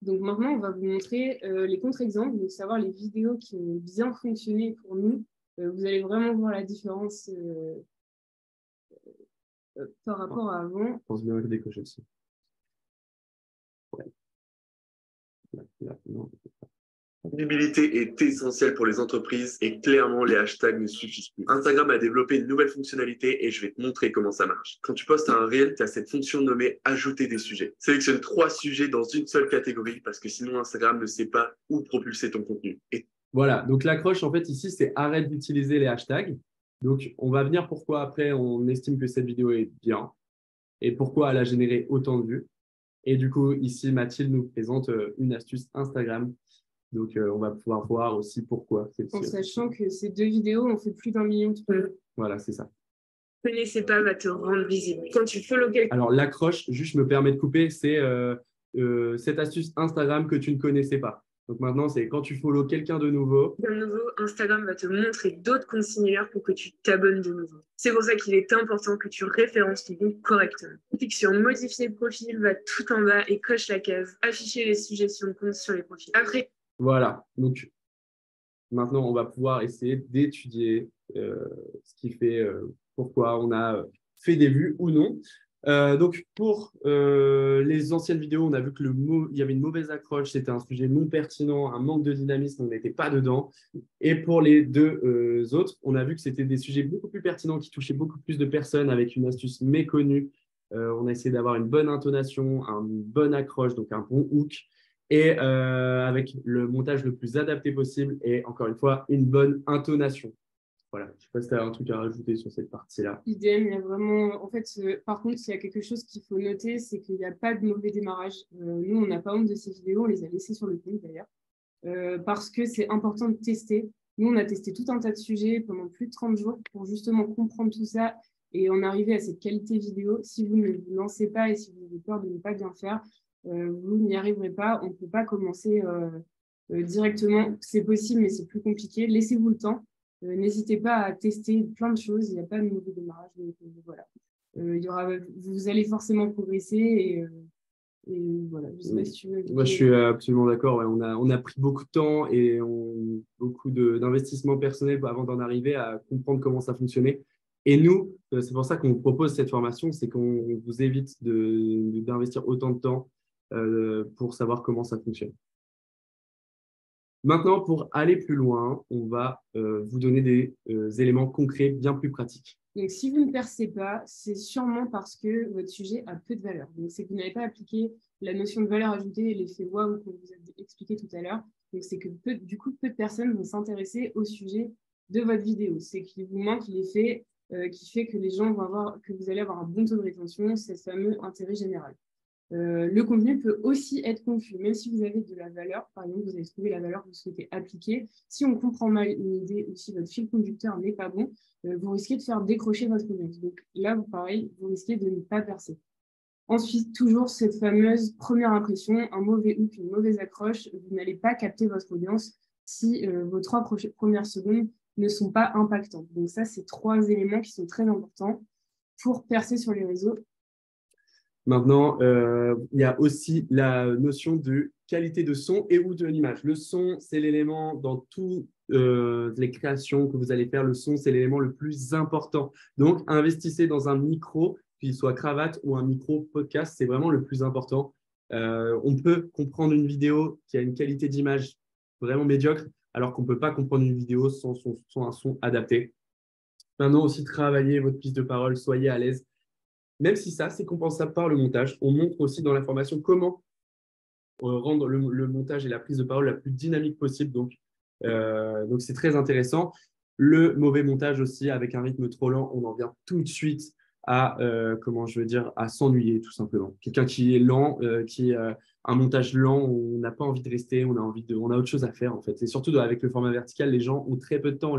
Donc maintenant, on va vous montrer les contre-exemples, donc savoir les vidéos qui ont bien fonctionné pour nous. Vous allez vraiment voir la différence par rapport à avant. Je pense bien décocher aussi. Ouais. Là, non. La visibilité est essentielle pour les entreprises et clairement, les hashtags ne suffisent plus. Instagram a développé une nouvelle fonctionnalité et je vais te montrer comment ça marche. Quand tu postes un reel, tu as cette fonction nommée ajouter des sujets. Sélectionne 3 sujets dans une seule catégorie parce que sinon Instagram ne sait pas où propulser ton contenu. Voilà, donc l'accroche, en fait, ici, c'est arrête d'utiliser les hashtags. Donc, on va venir pourquoi après on estime que cette vidéo est bien et pourquoi elle a généré autant de vues. Et du coup, ici, Mathilde nous présente une astuce Instagram. Donc, on va pouvoir voir aussi pourquoi. En sachant que ces 2 vidéos ont fait plus d'1 million de vues. Voilà, c'est ça. Ne connaissez pas va te rendre visible. Quand tu follow quelqu'un. Alors, l'accroche, juste je me permets de couper, c'est cette astuce Instagram que tu ne connaissais pas. Donc maintenant, c'est quand tu follow quelqu'un de nouveau. De nouveau, Instagram va te montrer d'autres comptes similaires pour que tu t'abonnes de nouveau. C'est pour ça qu'il est important que tu références ton compte correctement. Clique sur modifier le profil, va tout en bas et coche la case afficher les suggestions de compte sur les profils. Après, voilà. Donc maintenant, on va pouvoir essayer d'étudier ce qui fait pourquoi on a fait des vues ou non. Donc, pour les anciennes vidéos, on a vu que il y avait une mauvaise accroche, c'était un sujet non pertinent, un manque de dynamisme, on n'était pas dedans. Et pour les deux autres, on a vu que c'était des sujets beaucoup plus pertinents qui touchaient beaucoup plus de personnes avec une astuce méconnue. On a essayé d'avoir une bonne intonation, une bonne accroche, donc un bon hook et avec le montage le plus adapté possible et encore une fois, une bonne intonation. Voilà, je ne sais pas si tu as un truc à rajouter sur cette partie-là. idem, il y a vraiment. En fait, par contre, il y a quelque chose qu'il faut noter, c'est qu'il n'y a pas de mauvais démarrage. Nous, on n'a pas honte de ces vidéos, on les a laissées sur le compte d'ailleurs, parce que c'est important de tester. Nous, on a testé tout un tas de sujets pendant plus de 30 jours pour justement comprendre tout ça et en arriver à cette qualité vidéo. Si vous ne vous lancez pas et si vous avez peur de ne pas bien faire, vous n'y arriverez pas. On ne peut pas commencer directement. C'est possible, mais c'est plus compliqué. Laissez-vous le temps. N'hésitez pas à tester plein de choses. Il n'y a pas de mauvais démarrage. Donc, voilà. Vous allez forcément progresser et voilà. Je sais pas si tu veux. Moi, je suis absolument d'accord. Ouais. On a pris beaucoup de temps et beaucoup d'investissement personnel avant d'en arriver à comprendre comment ça fonctionnait. Et nous, c'est pour ça qu'on vous propose cette formation, c'est qu'on vous évite d'investir autant de temps pour savoir comment ça fonctionne. Maintenant, pour aller plus loin, on va vous donner des éléments concrets bien plus pratiques. Donc, si vous ne percez pas, c'est sûrement parce que votre sujet a peu de valeur. Donc, c'est que vous n'avez pas appliqué la notion de valeur ajoutée et l'effet waouh qu'on vous a expliqué tout à l'heure. Donc, c'est que du coup, peu de personnes vont s'intéresser au sujet de votre vidéo. C'est qu'il vous manque l'effet qui fait que les gens vont que vous allez avoir un bon taux de rétention, c'est ce fameux intérêt général. Le contenu peut aussi être confus, même si vous avez de la valeur, par exemple, vous avez trouvé la valeur que vous souhaitez appliquer. Si on comprend mal une idée ou si votre fil conducteur n'est pas bon, vous risquez de faire décrocher votre audience. Donc là, pareil, vous risquez de ne pas percer. Ensuite, toujours cette fameuse première impression, un mauvais hook, une mauvaise accroche, vous n'allez pas capter votre audience si vos 3 premières secondes ne sont pas impactantes. Donc ça, c'est 3 éléments qui sont très importants pour percer sur les réseaux. Maintenant, il y a aussi la notion de qualité de son et ou de l'image. Le son, c'est l'élément dans toutes les créations que vous allez faire. Le son, c'est l'élément le plus important. Donc, investissez dans un micro, qu'il soit cravate ou un micro podcast, c'est vraiment le plus important. On peut comprendre une vidéo qui a une qualité d'image vraiment médiocre, alors qu'on ne peut pas comprendre une vidéo sans un son adapté. Maintenant, aussi, travaillez votre piste de parole, soyez à l'aise. Même si ça, c'est compensable par le montage, on montre aussi dans la formation comment rendre le montage et la prise de parole la plus dynamique possible. Donc c'est très intéressant. Le mauvais montage aussi, avec un rythme trop lent, on en vient tout de suite à, à s'ennuyer tout simplement. Quelqu'un qui est lent, un montage lent, on n'a pas envie de rester, on a autre chose à faire en fait. Et surtout avec le format vertical, les gens ont très peu de temps.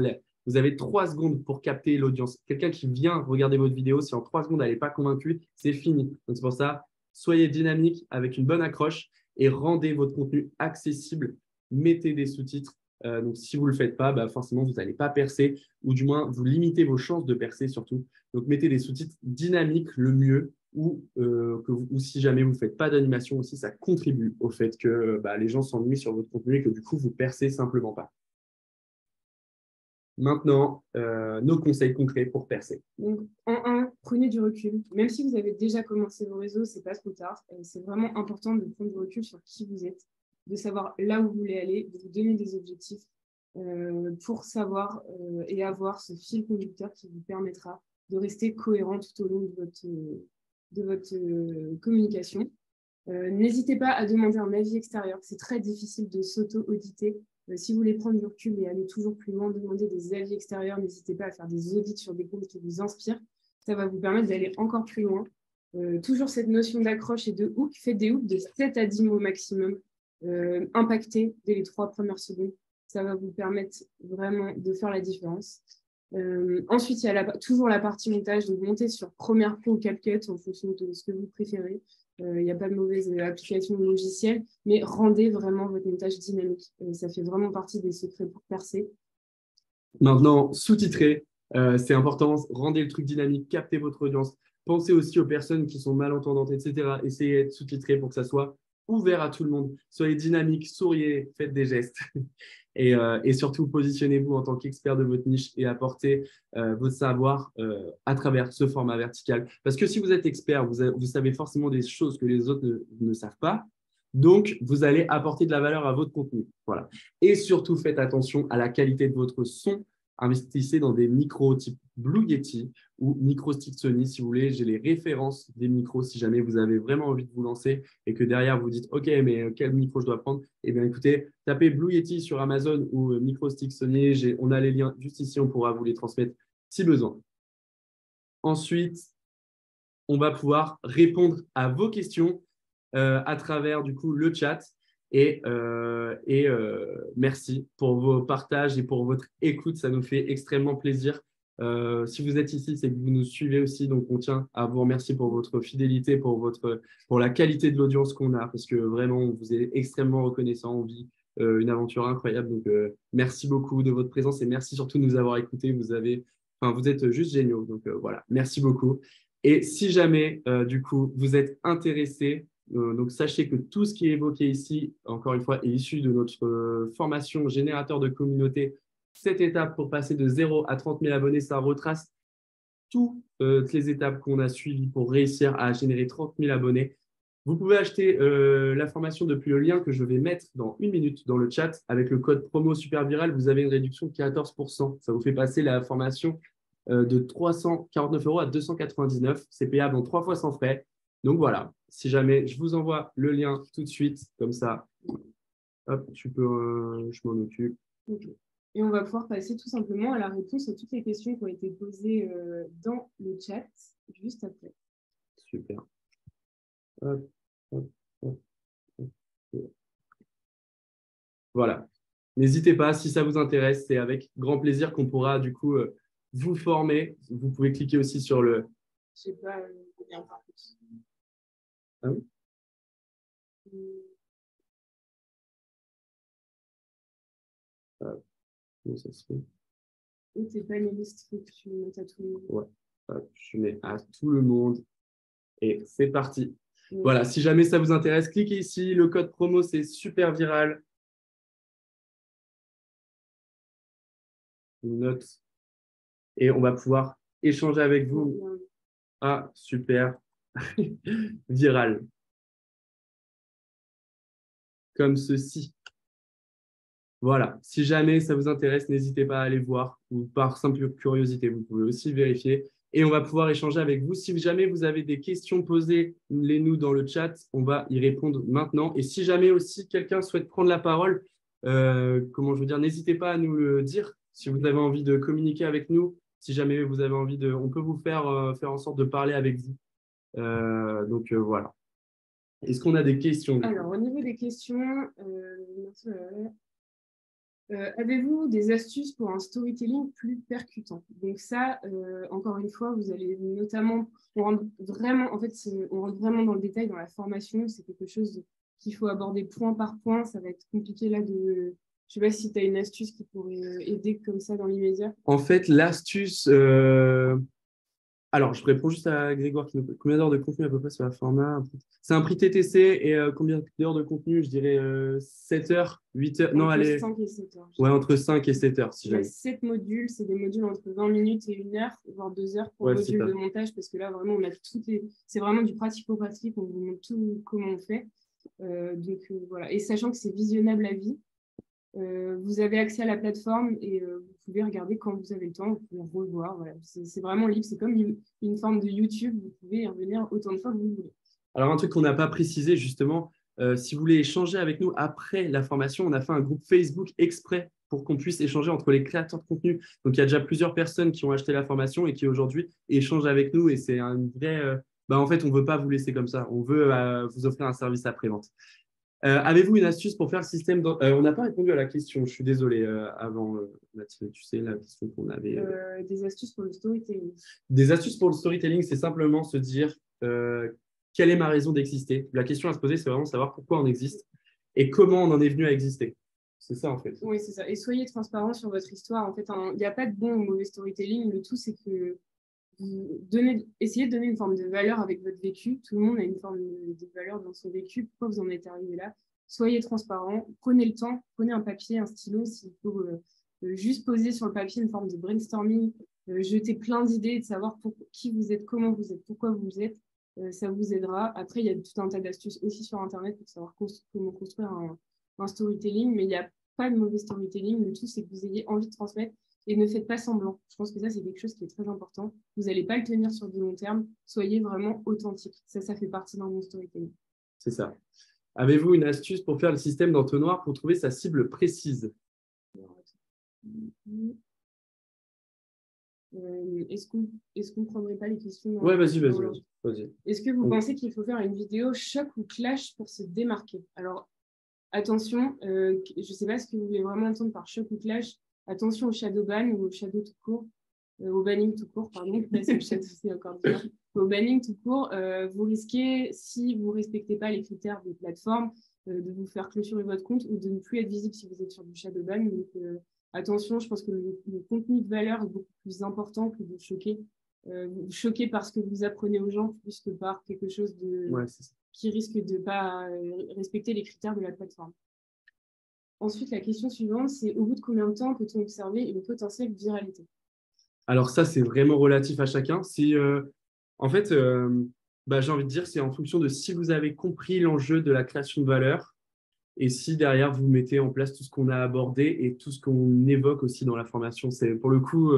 Vous avez 3 secondes pour capter l'audience. Quelqu'un qui vient regarder votre vidéo, si en 3 secondes, elle n'est pas convaincue, c'est fini. Donc, c'est pour ça, soyez dynamique avec une bonne accroche et rendez votre contenu accessible. Mettez des sous-titres. Donc, si vous ne le faites pas, forcément, vous n'allez pas percer ou du moins, vous limitez vos chances de percer surtout. Donc, mettez des sous-titres dynamiques le mieux ou si jamais vous ne faites pas d'animation aussi, ça contribue au fait que les gens s'ennuient sur votre contenu et que du coup, vous percez simplement pas. Maintenant, nos conseils concrets pour percer. Donc, en 1, prenez du recul. Même si vous avez déjà commencé vos réseaux, ce n'est pas trop tard. C'est vraiment important de prendre du recul sur qui vous êtes, de savoir là où vous voulez aller, de vous donner des objectifs pour savoir et avoir ce fil conducteur qui vous permettra de rester cohérent tout au long de votre communication. N'hésitez pas à demander un avis extérieur. C'est très difficile de s'auto-auditer. Si vous voulez prendre du recul et aller toujours plus loin, demander des avis extérieurs, n'hésitez pas à faire des audits sur des comptes qui vous inspirent. Ça va vous permettre d'aller encore plus loin. Toujours cette notion d'accroche et de hook. Faites des hooks de 7 à 10 mots maximum, impactés dès les 3 premières secondes. Ça va vous permettre vraiment de faire la différence. Ensuite, il y a toujours la partie montage, donc monter sur Premiere Pro ou CapCut en fonction de ce que vous préférez. Il n'y a pas de mauvaise application logicielle, mais rendez vraiment votre montage dynamique. Ça fait vraiment partie des secrets pour percer. Maintenant, sous-titrer, c'est important. Rendez le truc dynamique, captez votre audience. Pensez aussi aux personnes qui sont malentendantes, etc. Essayez de sous-titrer pour que ça soit ouvert à tout le monde. Soyez dynamique, souriez, faites des gestes. Et surtout, positionnez-vous en tant qu'expert de votre niche et apportez votre savoir à travers ce format vertical. Parce que si vous êtes expert, vous savez forcément des choses que les autres ne savent pas. Donc, vous allez apporter de la valeur à votre contenu. Voilà. Et surtout, faites attention à la qualité de votre son. Investissez dans des micros type Blue Yeti ou Microstick Sony. Si vous voulez, j'ai les références des micros si jamais vous avez vraiment envie de vous lancer et que derrière vous dites OK, mais quel micro je dois prendre? Eh bien, écoutez, tapez Blue Yeti sur Amazon ou Microstick Sony. On a les liens juste ici, on pourra vous les transmettre si besoin. Ensuite, on va pouvoir répondre à vos questions à travers du coup le chat. Et merci pour vos partages et pour votre écoute. Ça nous fait extrêmement plaisir. Si vous êtes ici, c'est que vous nous suivez aussi. Donc, on tient à vous remercier pour votre fidélité, pour la qualité de l'audience qu'on a, parce que vraiment, on vous est extrêmement reconnaissant. On vit une aventure incroyable. Donc, merci beaucoup de votre présence et merci surtout de nous avoir écoutés. Vous êtes juste géniaux. Donc, voilà, merci beaucoup. Et si jamais, du coup, vous êtes intéressé, donc sachez que tout ce qui est évoqué ici, encore une fois, est issu de notre formation générateur de communauté. Cette étape pour passer de 0 à 30 000 abonnés, ça retrace toutes les étapes qu'on a suivies pour réussir à générer 30 000 abonnés. Vous pouvez acheter la formation depuis le lien que je vais mettre dans 1 minute dans le chat. Avec le code promo super viral, vous avez une réduction de 14%. Ça vous fait passer la formation de 349 € à 299 €. C'est payable en 3 fois sans frais. Donc voilà, si jamais je vous envoie le lien tout de suite, comme ça, hop, je m'en occupe. Okay. Et on va pouvoir passer tout simplement à la réponse à toutes les questions qui ont été posées dans le chat juste après. Super. Hop, hop, hop, hop. Voilà. N'hésitez pas, si ça vous intéresse, c'est avec grand plaisir qu'on pourra du coup vous former. Vous pouvez cliquer aussi sur le… Je sais pas, lien par contre. Ah oui? Comment ça se fait? Ou t'es pas les listes, faut que tu mettes à tout le monde. Ouais. Hop, je mets à tout le monde et c'est parti. Voilà, si jamais ça vous intéresse, cliquez ici. Le code promo, c'est super viral. Une note. Et on va pouvoir échanger avec vous. Ah, super. Viral. Comme ceci. Voilà. Si jamais ça vous intéresse, n'hésitez pas à aller voir ou par simple curiosité, vous pouvez aussi vérifier. Et on va pouvoir échanger avec vous. Si jamais vous avez des questions, posez-les-nous dans le chat. On va y répondre maintenant. Et si jamais aussi quelqu'un souhaite prendre la parole, n'hésitez pas à nous le dire. Si vous avez envie de communiquer avec nous, si jamais vous avez envie on peut vous faire en sorte de parler avec vous. Voilà. Est-ce qu'on a des questions? Alors, au niveau des questions, avez-vous des astuces pour un storytelling plus percutant? Donc ça, encore une fois, vous allez notamment, on rentre vraiment dans le détail dans la formation. C'est quelque chose qu'il faut aborder point par point. Ça va être compliqué là de… Je ne sais pas si tu as une astuce qui pourrait aider comme ça dans l'immédiat. En fait, l'astuce… Alors, je réponds juste à Grégoire. Combien d'heures de contenu à peu près sur la format? C'est un prix TTC et combien d'heures de contenu? Je dirais 7 heures, 8 heures. Non, allez. 5 et 7 heures. Ouais, entre 5 et 7 heures. Si il y a 7 modules, c'est des modules entre 20 minutes et 1 heure, voire 2 heures pour le module de montage, parce que là, vraiment, on a c'est vraiment du pratico-pratique, on vous montre tout comment on fait. Voilà. Et sachant que c'est visionnable à vie, vous avez accès à la plateforme et vous pouvez regarder quand vous avez le temps, vous pouvez revoir. Voilà. C'est vraiment libre, c'est comme une forme de YouTube, vous pouvez y revenir autant de fois que vous voulez. Alors, un truc qu'on n'a pas précisé, justement, si vous voulez échanger avec nous après la formation, on a fait un groupe Facebook exprès pour qu'on puisse échanger entre les créateurs de contenu. Donc, il y a déjà plusieurs personnes qui ont acheté la formation et qui aujourd'hui échangent avec nous et c'est un vrai… en fait, on ne veut pas vous laisser comme ça, on veut vous offrir un service après-vente. Avez-vous une astuce pour faire le système on n'a pas répondu à la question, je suis désolé, avant, Mathilde, tu sais, la question qu'on avait. Des astuces pour le storytelling. Des astuces pour le storytelling, c'est simplement se dire quelle est ma raison d'exister. La question à se poser, c'est vraiment savoir pourquoi on existe et comment on en est venu à exister. C'est ça, en fait. Oui, c'est ça. Et soyez transparent sur votre histoire. En fait, il n'y a pas de bon ou mauvais storytelling. Le tout, c'est que vous essayez de donner une forme de valeur avec votre vécu. Tout le monde a une forme de valeur dans son vécu. Pourquoi vous en êtes arrivé là? Soyez transparent. Prenez le temps. Prenez un papier, un stylo. S'il faut juste poser sur le papier une forme de brainstorming, jeter plein d'idées, de savoir qui vous êtes, comment vous êtes, pourquoi vous êtes. Ça vous aidera. Après, il y a tout un tas d'astuces aussi sur Internet pour savoir comment construire un storytelling, mais il n'y a pas de mauvais storytelling. Le tout, c'est que vous ayez envie de transmettre et ne faites pas semblant. Je pense que ça, c'est quelque chose qui est très important. Vous n'allez pas le tenir sur du long terme. Soyez vraiment authentique. Ça fait partie d'un bon storytelling. C'est ça. Avez-vous une astuce pour faire le système d'entonnoir pour trouver sa cible précise? Est-ce qu'on ne prendrait pas les questions Ouais, vas-y. Est-ce que vous pensez qu'il faut faire une vidéo choc ou clash pour se démarquer? Alors, attention, je ne sais pas ce que vous voulez vraiment entendre par choc ou clash. Attention au shadow ban ou au shadow tout court, au banning tout court, pardon. Le shadow, c'est encore différent. Au banning tout court, vous risquez, si vous ne respectez pas les critères des plateformes, de vous faire clôturer votre compte ou de ne plus être visible si vous êtes sur du shadow ban. Donc, attention, je pense que le contenu de valeur est beaucoup plus important que de vous choquer. Vous choquer parce que vous apprenez aux gens plus que par quelque chose qui risque de ne pas respecter les critères de la plateforme. Ensuite, la question suivante, c'est au bout de combien de temps peut-on observer une potentielle viralité? Alors ça, c'est vraiment relatif à chacun. En fait, j'ai envie de dire, c'est en fonction de si vous avez compris l'enjeu de la création de valeur et si derrière, vous mettez en place tout ce qu'on a abordé et tout ce qu'on évoque aussi dans la formation. Pour le coup,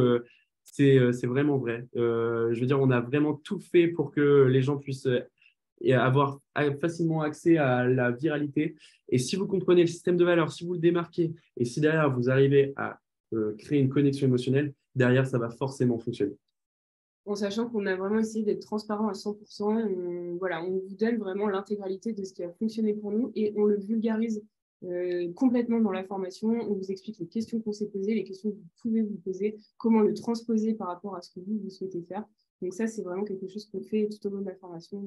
c'est vraiment vrai. Je veux dire, on a vraiment tout fait pour que les gens puissent et avoir facilement accès à la viralité. Et si vous comprenez le système de valeur, si vous le démarquez, et si derrière vous arrivez à créer une connexion émotionnelle, derrière, ça va forcément fonctionner. En sachant qu'on a vraiment essayé d'être transparent à 100%, on vous donne vraiment l'intégralité de ce qui a fonctionné pour nous et on le vulgarise complètement dans la formation. On vous explique les questions qu'on s'est posées, les questions que vous pouvez vous poser, comment le transposer par rapport à ce que vous souhaitez faire. Donc ça, c'est vraiment quelque chose qu'on fait tout au long de la formation.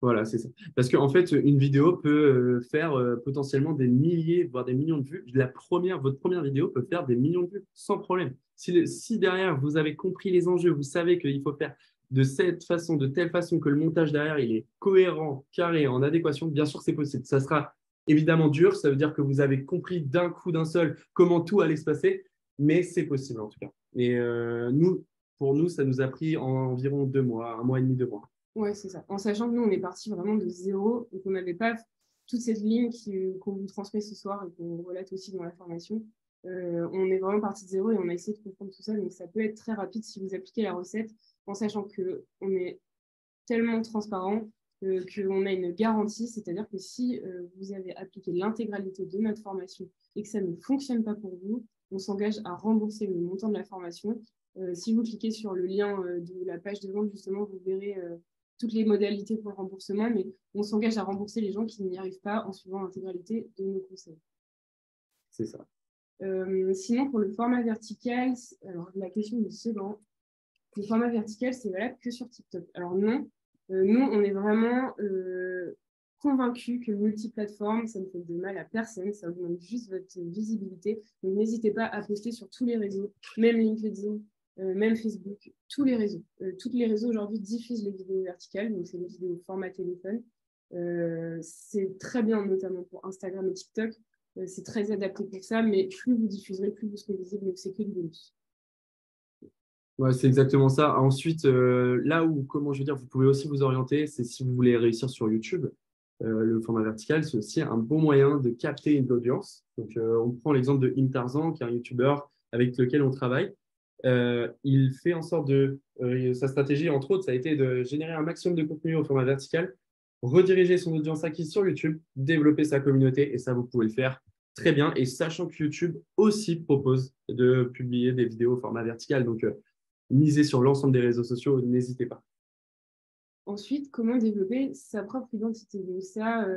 Voilà, c'est ça. Parce qu'en fait, une vidéo peut faire potentiellement des milliers, voire des millions de vues. Votre première vidéo peut faire des millions de vues sans problème. Si derrière, vous avez compris les enjeux, vous savez qu'il faut faire de cette façon, de telle façon que le montage derrière, il est cohérent, carré, en adéquation, bien sûr, c'est possible. Ça sera évidemment dur. Ça veut dire que vous avez compris d'un coup, d'un seul, comment tout allait se passer, mais c'est possible en tout cas. Et pour nous, ça nous a pris environ 2 mois, 1 mois et demi, 2 mois. Ouais, c'est ça. En sachant que nous, on est parti vraiment de zéro et qu'on n'avait pas toute cette ligne qu'on vous transmet ce soir et qu'on relate aussi dans la formation. On est vraiment parti de zéro et on a essayé de comprendre tout ça. Donc, ça peut être très rapide si vous appliquez la recette en sachant qu'on est tellement transparent qu'on a une garantie. C'est-à-dire que si vous avez appliqué l'intégralité de notre formation et que ça ne fonctionne pas pour vous, on s'engage à rembourser le montant de la formation. Si vous cliquez sur le lien de la page de vente, justement, vous verrez toutes les modalités pour le remboursement, mais on s'engage à rembourser les gens qui n'y arrivent pas en suivant l'intégralité de nos conseils. C'est ça. Sinon, pour le format vertical, alors la question du second, le format vertical, c'est valable que sur TikTok. Alors non, nous, on est vraiment convaincus que le multiplateforme, ça ne fait de mal à personne, ça augmente juste votre visibilité. Donc n'hésitez pas à poster sur tous les réseaux, même LinkedIn, même Facebook, tous les réseaux. Tous les réseaux aujourd'hui diffusent les vidéos verticales, donc c'est les vidéos format téléphone. C'est très bien, notamment pour Instagram et TikTok. C'est très adapté pour ça, mais plus vous diffuserez, plus vous serez visible, donc c'est que du bonus. Ouais, c'est exactement ça. Ensuite, là où, comment je veux dire, vous pouvez aussi vous orienter, c'est si vous voulez réussir sur YouTube. Le format vertical, c'est aussi un bon moyen de capter une audience. Donc, on prend l'exemple de Imtarzan, qui est un YouTuber avec lequel on travaille. Il fait en sorte sa stratégie, entre autres, ça a été de générer un maximum de contenu au format vertical, rediriger son audience acquise sur YouTube, développer sa communauté, et ça, vous pouvez le faire très bien. Et sachant que YouTube aussi propose de publier des vidéos au format vertical. Donc, misez sur l'ensemble des réseaux sociaux, n'hésitez pas. Ensuite, comment développer sa propre identité? Donc ça,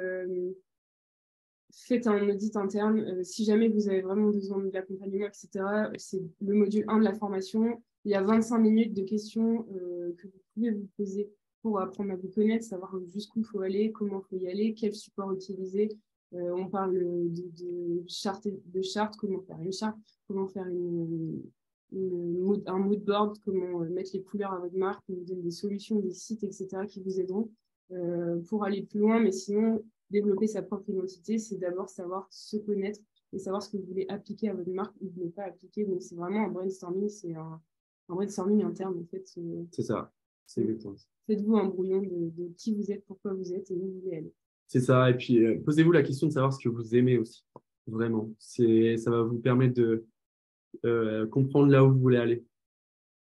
faites un audit interne. Si jamais vous avez vraiment besoin de l'accompagnement, etc., c'est le module 1 de la formation. Il y a 25 minutes de questions que vous pouvez vous poser pour apprendre à vous connaître, savoir jusqu'où il faut aller, comment il faut y aller, quel support utiliser. On parle de charte, comment faire une charte, comment faire un mood board, comment mettre les couleurs à votre marque, on vous donne des solutions, des sites, etc., qui vous aideront pour aller plus loin. Mais sinon, développer sa propre identité, c'est d'abord savoir se connaître et savoir ce que vous voulez appliquer à votre marque ou ne pas appliquer. Donc, c'est vraiment un brainstorming, c'est un brainstorming interne, en fait. C'est ça, c'est exactement ça. Faites-vous un brouillon de qui vous êtes, pourquoi vous êtes et où vous voulez aller. C'est ça, et puis posez-vous la question de savoir ce que vous aimez aussi, vraiment. Ça va vous permettre de comprendre là où vous voulez aller.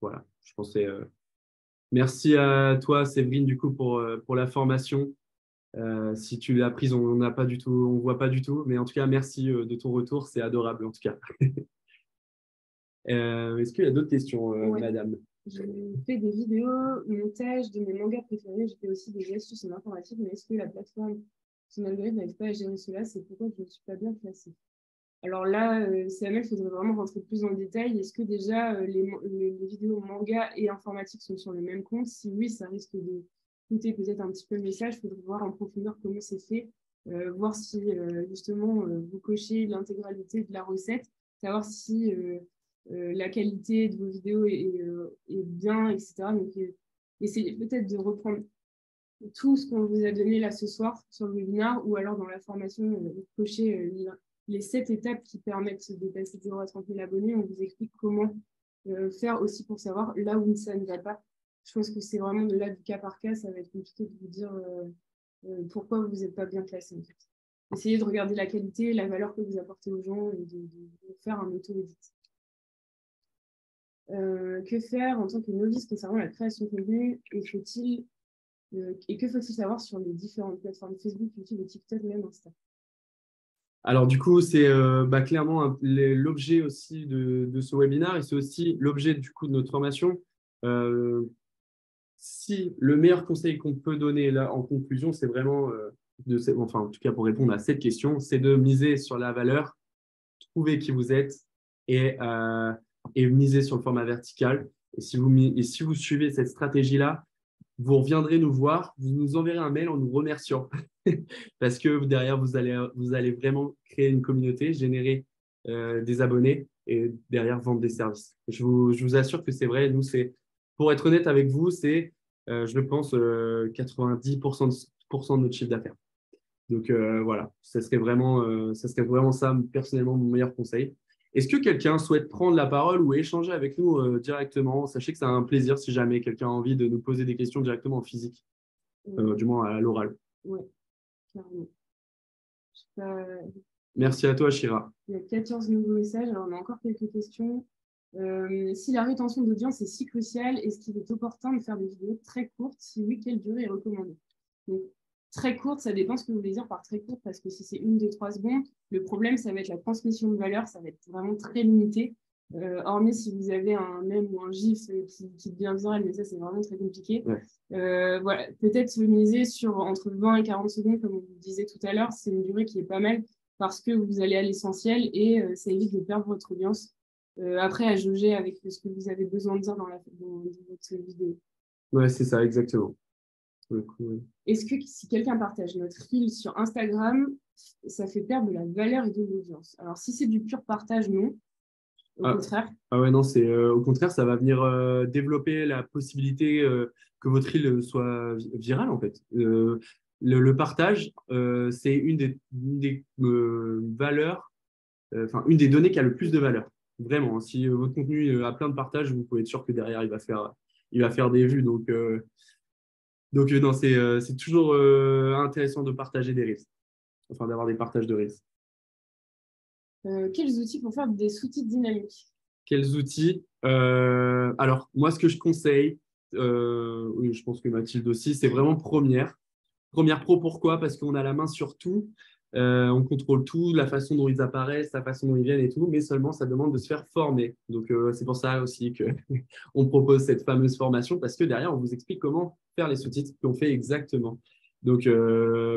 Voilà, je pensais. Merci à toi, Séverine, du coup, pour la formation. Si tu l'as prise, on n'a pas du tout, on voit pas du tout, mais en tout cas, merci de ton retour, c'est adorable en tout cas. Est-ce qu'il y a d'autres questions, Ouais. madame? J'ai fait des vidéos, montage de mes mangas préférés. J'ai fait aussi des astuces en informatique, mais est-ce que la plateforme, son algorithme n'arrive pas à gérer cela? C'est pourquoi je ne suis pas bien classée. Alors là, CML, il faudrait vraiment rentrer plus dans le détail. Est-ce que déjà les vidéos manga et informatique sont sur le même compte? Si oui, ça risque de coûter peut-être un petit peu le message. Il faudrait voir en profondeur comment c'est fait, voir si justement vous cochez l'intégralité de la recette, savoir si la qualité de vos vidéos est bien, etc. Donc, essayez peut-être de reprendre tout ce qu'on vous a donné là ce soir sur le webinaire ou alors dans la formation, cocher les 7 étapes qui permettent de passer de 0 à 30 000 abonnés. On vous explique comment faire aussi pour savoir là où ça ne va pas. Je pense que c'est vraiment de là du cas par cas, ça va être compliqué de vous dire pourquoi vous n'êtes pas bien classé en fait. Essayez de regarder la qualité, la valeur que vous apportez aux gens et de faire un auto-édit. Que faire en tant que novice concernant la création de contenu et que faut-il savoir sur les différentes plateformes Facebook, YouTube et TikTok, même Insta? Alors, du coup, c'est clairement l'objet aussi de ce webinaire et c'est aussi l'objet du coup de notre formation. Si le meilleur conseil qu'on peut donner là en conclusion, c'est vraiment, enfin, en tout cas pour répondre à cette question, c'est de miser sur la valeur, trouver qui vous êtes et, euh, et miser sur le format vertical. Et si vous suivez cette stratégie-là, vous reviendrez nous voir, vous nous enverrez un mail en nous remerciant parce que derrière, vous allez vraiment créer une communauté, générer des abonnés et derrière vendre des services. Je vous assure que c'est vrai. Nous, pour être honnête avec vous, c'est, je pense, 90% de notre chiffre d'affaires. Donc voilà, ça serait vraiment ça, personnellement, mon meilleur conseil. Est-ce que quelqu'un souhaite prendre la parole ou échanger avec nous directement? Sachez que c'est un plaisir si jamais quelqu'un a envie de nous poser des questions directement en physique, du moins à l'oral. Oui, carrément. Merci à toi, Shira. Il y a 14 nouveaux messages, alors on a encore quelques questions. Si la rétention d'audience est si cruciale, est-ce qu'il est opportun de faire des vidéos très courtes? Si oui, quelle durée est recommandée? Donc, très courte, ça dépend ce que vous voulez dire par très courte, parce que si c'est 1, 2, 3 secondes, le problème, ça va être la transmission de valeur, ça va être vraiment très limité. Hormis si vous avez un mème ou un gif qui devient viral, mais ça, c'est vraiment très compliqué. Ouais. Voilà, peut-être se miser sur entre 20 et 40 secondes, comme on vous disait tout à l'heure, c'est une durée qui est pas mal parce que vous allez à l'essentiel et ça évite de perdre votre audience. Après, à jauger avec ce que vous avez besoin de dire dans votre vidéo. Ouais, c'est ça, exactement. Ouais. Est-ce que si quelqu'un partage notre reel sur Instagram, ça fait perdre de la valeur et de l'audience? Alors, si c'est du pur partage, non. Au contraire. Ah ouais, non, au contraire, ça va venir développer la possibilité que votre reel soit viral, en fait. Le partage, c'est une des valeurs, enfin, une des données qui a le plus de valeur. Vraiment, hein. Si votre contenu a plein de partages, vous pouvez être sûr que derrière, il va faire des vues. Donc non, c'est toujours intéressant de partager des reels, enfin d'avoir des partages de reels. Quels outils pour faire des sous-titres dynamiques? Quels outils? Alors, moi, ce que je conseille, oui, je pense que Mathilde aussi, c'est vraiment Premiere. Premiere Pro, pourquoi? Parce qu'on a la main sur tout. On contrôle tout, la façon dont ils apparaissent, la façon dont ils viennent et tout, mais seulement ça demande de se faire former. Donc, c'est pour ça aussi qu'on propose cette fameuse formation, parce que derrière, on vous explique comment faire les sous-titres qu'on fait exactement. Donc,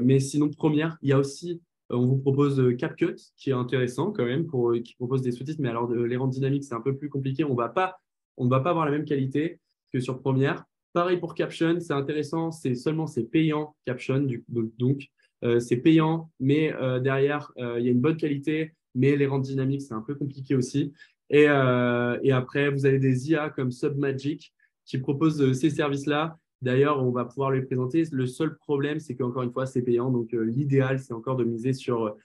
mais sinon, Premiere, il y a aussi On vous propose CapCut, qui est intéressant quand même, qui propose des sous-titres, mais alors les rendre dynamiques, c'est un peu plus compliqué. On ne va pas avoir la même qualité que sur Premiere. Pareil pour Caption, c'est intéressant, c'est payant, Caption, c'est payant, mais derrière, il y a une bonne qualité, mais les rendre dynamiques, c'est un peu compliqué aussi. Et après, vous avez des IA comme Submagic qui proposent ces services-là. D'ailleurs, on va pouvoir les présenter. Le seul problème, c'est qu'encore une fois, c'est payant. Donc, l'idéal, c'est encore de miser sur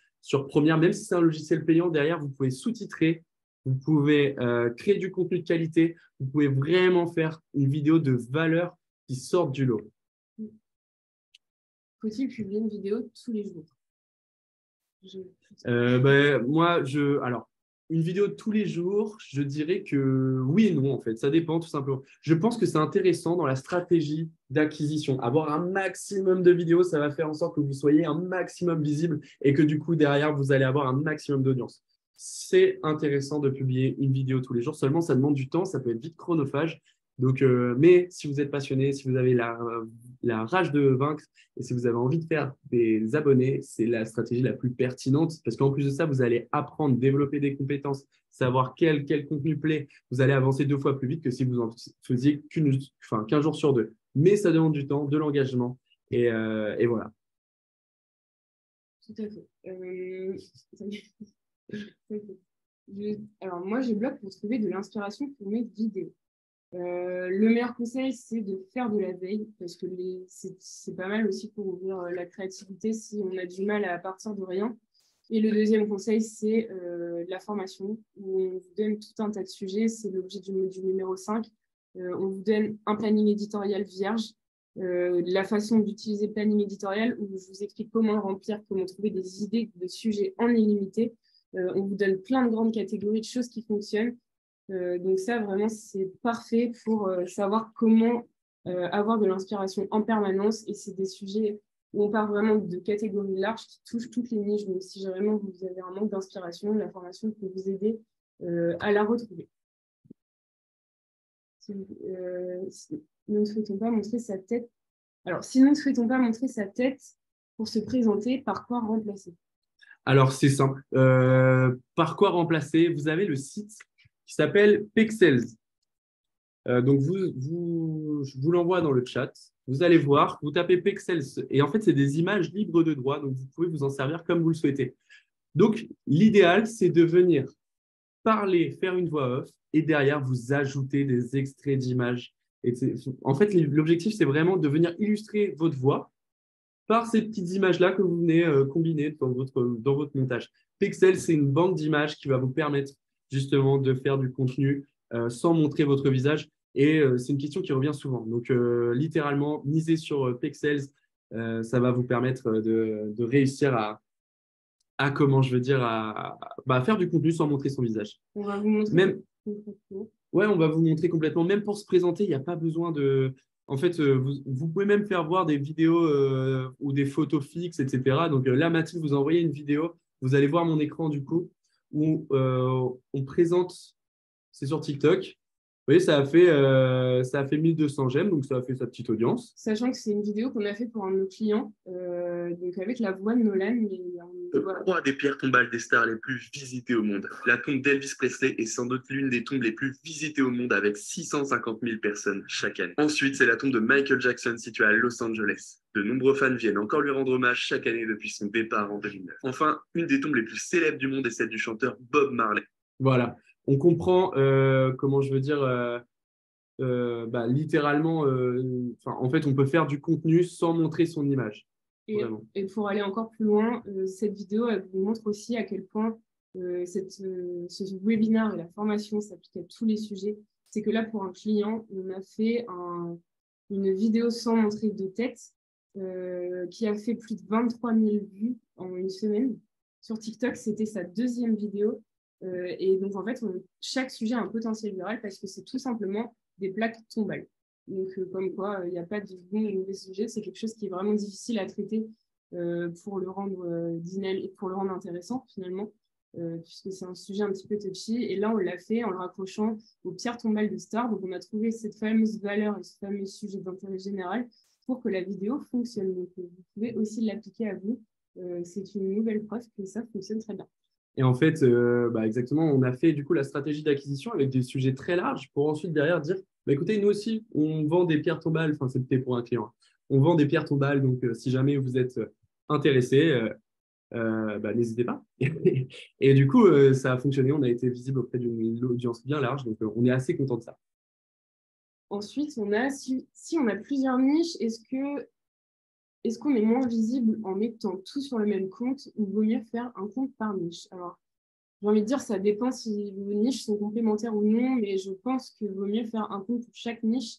Premiere. Même si c'est un logiciel payant, derrière, vous pouvez sous-titrer, vous pouvez créer du contenu de qualité, vous pouvez vraiment faire une vidéo de valeur qui sorte du lot. Faut-il publier une vidéo tous les jours? Alors, une vidéo tous les jours, je dirais que oui et non, en fait. Ça dépend tout simplement. Je pense que c'est intéressant dans la stratégie d'acquisition. Avoir un maximum de vidéos, ça va faire en sorte que vous soyez un maximum visible et que du coup, derrière, vous allez avoir un maximum d'audience. C'est intéressant de publier une vidéo tous les jours. Seulement, ça demande du temps, ça peut être vite chronophage. Donc, mais si vous êtes passionné, si vous avez la rage de vaincre et si vous avez envie de faire des abonnés, c'est la stratégie la plus pertinente parce qu'en plus de ça, vous allez apprendre, développer des compétences, savoir quel contenu plaît. Vous allez avancer 2 fois plus vite que si vous en faisiez qu'un jour sur 2. Mais ça demande du temps, de l'engagement et voilà. Tout à fait. Alors, moi, je bloque pour trouver de l'inspiration pour mes vidéos. Le meilleur conseil, c'est de faire de la veille parce que c'est pas mal aussi pour ouvrir la créativité si on a du mal à partir de rien. Et le deuxième conseil, c'est la formation où on vous donne tout un tas de sujets. C'est l'objet du numéro 5. On vous donne un planning éditorial vierge, la façon d'utiliser le planning éditorial où je vous explique comment le remplir, comment trouver des idées de sujets en illimité. On vous donne plein de grandes catégories de choses qui fonctionnent. Donc ça, vraiment, c'est parfait pour savoir comment avoir de l'inspiration en permanence. Et c'est des sujets où on part vraiment de catégories larges qui touchent toutes les niches. Donc si vraiment vous avez un manque d'inspiration, la formation peut vous aider à la retrouver. Si nous ne souhaitons pas montrer sa tête. Alors, si nous ne souhaitons pas montrer sa tête pour se présenter, par quoi remplacer? Alors, c'est simple. Par quoi remplacer? Vous avez le site qui s'appelle Pexels. Donc, je vous l'envoie dans le chat. Vous allez voir, vous tapez Pexels. Et en fait, c'est des images libres de droit. Donc, vous pouvez vous en servir comme vous le souhaitez. Donc, l'idéal, c'est de venir parler, faire une voix off et derrière, vous ajouter des extraits d'images. En fait, l'objectif, c'est vraiment de venir illustrer votre voix par ces petites images-là que vous venez combiner dans votre montage. Pexels, c'est une banque d'images qui va vous permettre justement de faire du contenu sans montrer votre visage. Et c'est une question qui revient souvent. Donc, littéralement, miser sur Pexels, ça va vous permettre de réussir à comment je veux dire, faire du contenu sans montrer son visage. On va vous montrer. Même, ouais, on va vous montrer complètement. Même pour se présenter, il n'y a pas besoin de… En fait, vous pouvez même faire voir des vidéos ou des photos fixes, etc. Donc là, Mathilde, vous envoyez une vidéo. Vous allez voir mon écran du coup où on présente, c'est sur TikTok. Vous voyez, ça a fait 1200 j'aime, donc ça a fait sa petite audience. Sachant que c'est une vidéo qu'on a fait pour un de nos clients, donc avec la voix de Nolan. Trois des pierres tombales des stars les plus visitées au monde. La tombe d'Elvis Presley est sans doute l'une des tombes les plus visitées au monde avec 650 000 personnes chaque année. Ensuite, c'est la tombe de Michael Jackson située à Los Angeles. De nombreux fans viennent encore lui rendre hommage chaque année depuis son départ en 2009. Enfin, une des tombes les plus célèbres du monde est celle du chanteur Bob Marley. Voilà, on comprend comment je veux dire… littéralement, en fait, on peut faire du contenu sans montrer son image. Et pour aller encore plus loin, cette vidéo elle vous montre aussi à quel point ce webinaire et la formation s'appliquent à tous les sujets. C'est que là, pour un client, on a fait une vidéo sans montrer de tête qui a fait plus de 23 000 vues en une semaine. Sur TikTok, c'était sa deuxième vidéo. Et donc, en fait, chaque sujet a un potentiel viral parce que c'est tout simplement des plaques tombales. Donc, comme quoi, il n'y a pas de bon ou mauvais sujet. C'est quelque chose qui est vraiment difficile à traiter pour le rendre dynamique et pour le rendre intéressant, finalement, puisque c'est un sujet un petit peu touchy. Et là, on l'a fait en le raccrochant aux pierres tombales de stars. Donc, on a trouvé cette fameuse valeur et ce fameux sujet d'intérêt général pour que la vidéo fonctionne. Donc, vous pouvez aussi l'appliquer à vous c'est une nouvelle preuve que ça fonctionne très bien. Et en fait, exactement, on a fait du coup la stratégie d'acquisition avec des sujets très larges pour ensuite derrière dire, écoutez, nous aussi, on vend des pierres tombales, enfin c'était pour un client, on vend des pierres tombales, donc si jamais vous êtes intéressé, n'hésitez pas. Et du coup, ça a fonctionné, on a été visible auprès d'une audience bien large, donc on est assez content de ça. Ensuite, si on a plusieurs niches, est-ce qu'on est moins visible en mettant tout sur le même compte ou vaut mieux faire un compte par niche? Alors, j'ai envie de dire, ça dépend si vos niches sont complémentaires ou non, mais je pense qu'il vaut mieux faire un compte pour chaque niche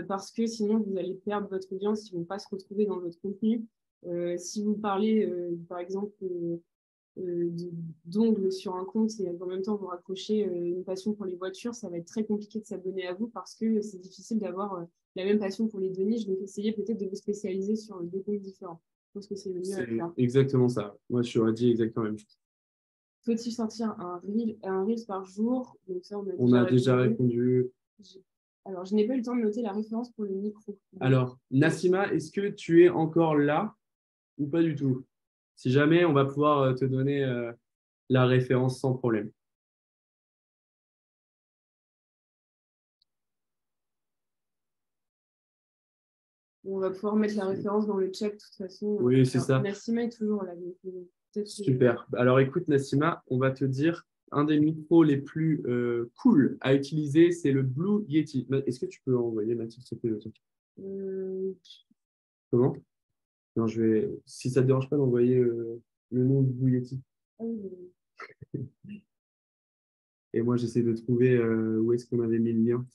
parce que sinon, vous allez perdre votre audience, ils ne vont pas se retrouver dans votre contenu. Si vous parlez, par exemple, d'ongles sur un compte et en même temps vous raccrochez une passion pour les voitures, ça va être très compliqué de s'abonner à vous parce que c'est difficile d'avoir la même passion pour les deux niches. Donc, essayez peut-être de vous spécialiser sur deux comptes différents. Je pense que c'est le mieux à faire. C'est exactement ça. Moi, je t'aurais dit exactement la même chose. Faut-il sortir un Reels par jour? Donc ça, on a déjà répondu. Alors, je n'ai pas eu le temps de noter la référence pour le micro. Alors, Nassima, est-ce que tu es encore là ou pas du tout? Si jamais, on va pouvoir te donner la référence sans problème. On va pouvoir mettre la référence dans le chat de toute façon. Oui, c'est ça. Nassima est toujours là. Super. Alors écoute, Nassima, on va te dire un des micros les plus cool à utiliser, c'est le Blue Yeti. Est-ce que tu peux envoyer, Mathilde, s'il te plaît? Comment? Non, si ça ne te dérange pas d'envoyer le nom du Blue Yeti. Et moi, j'essaie de trouver où est-ce qu'on avait mis le lien.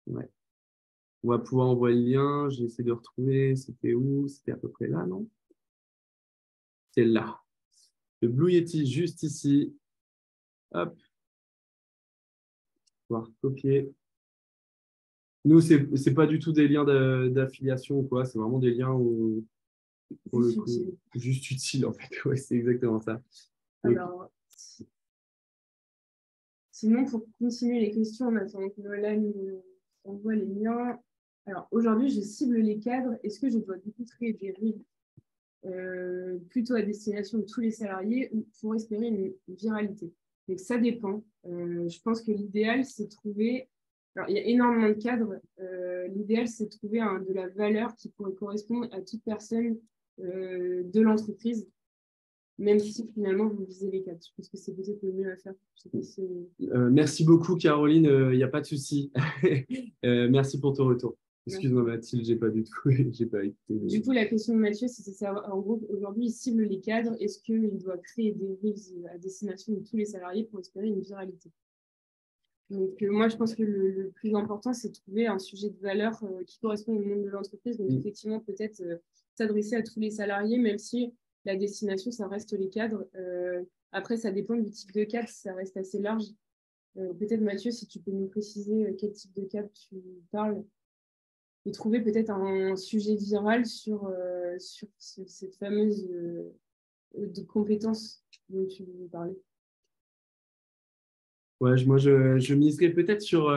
Ouais. On va pouvoir envoyer le lien. J'essaie de retrouver. C'était où? C'était à peu près là, non? C'est là. Le Blue Yeti, juste ici. Hop. On va copier. Nous, c'est pas du tout des liens d'affiliation ou quoi. C'est vraiment des liens où, pour le coup, juste utile, en fait. Ouais, c'est exactement ça. Alors, sinon, pour continuer les questions, on attend que Lola nous envoie les liens. Alors, aujourd'hui, je cible les cadres. Est-ce que je dois du coup créer des reels plutôt à destination de tous les salariés ou pour espérer une viralité? Donc, ça dépend. Je pense que l'idéal, c'est de trouver... Alors, il y a énormément de cadres. L'idéal, c'est de trouver de la valeur qui pourrait correspondre à toute personne de l'entreprise, même si finalement vous visez les cadres. Je pense que c'est peut-être le mieux à faire. Merci beaucoup, Caroline. Il n'y a pas de souci. Merci pour ton retour. Excuse-moi, Mathilde, j'ai pas écouté. Du coup, la question de Mathieu, c'est de savoir, en gros, aujourd'hui, il cible les cadres. Est-ce qu'il doit créer des reels à destination de tous les salariés pour espérer une viralité? Donc, moi, je pense que le plus important, c'est de trouver un sujet de valeur qui correspond au monde de l'entreprise. Donc, effectivement, peut-être s'adresser à tous les salariés, même si la destination, ça reste les cadres. Après, ça dépend du type de cadre, ça reste assez large. Peut-être, Mathieu, si tu peux nous préciser quel type de cadre tu parles et trouver peut-être un sujet viral sur cette fameuse de compétences dont tu parlais. Ouais, moi, je miserais peut-être sur...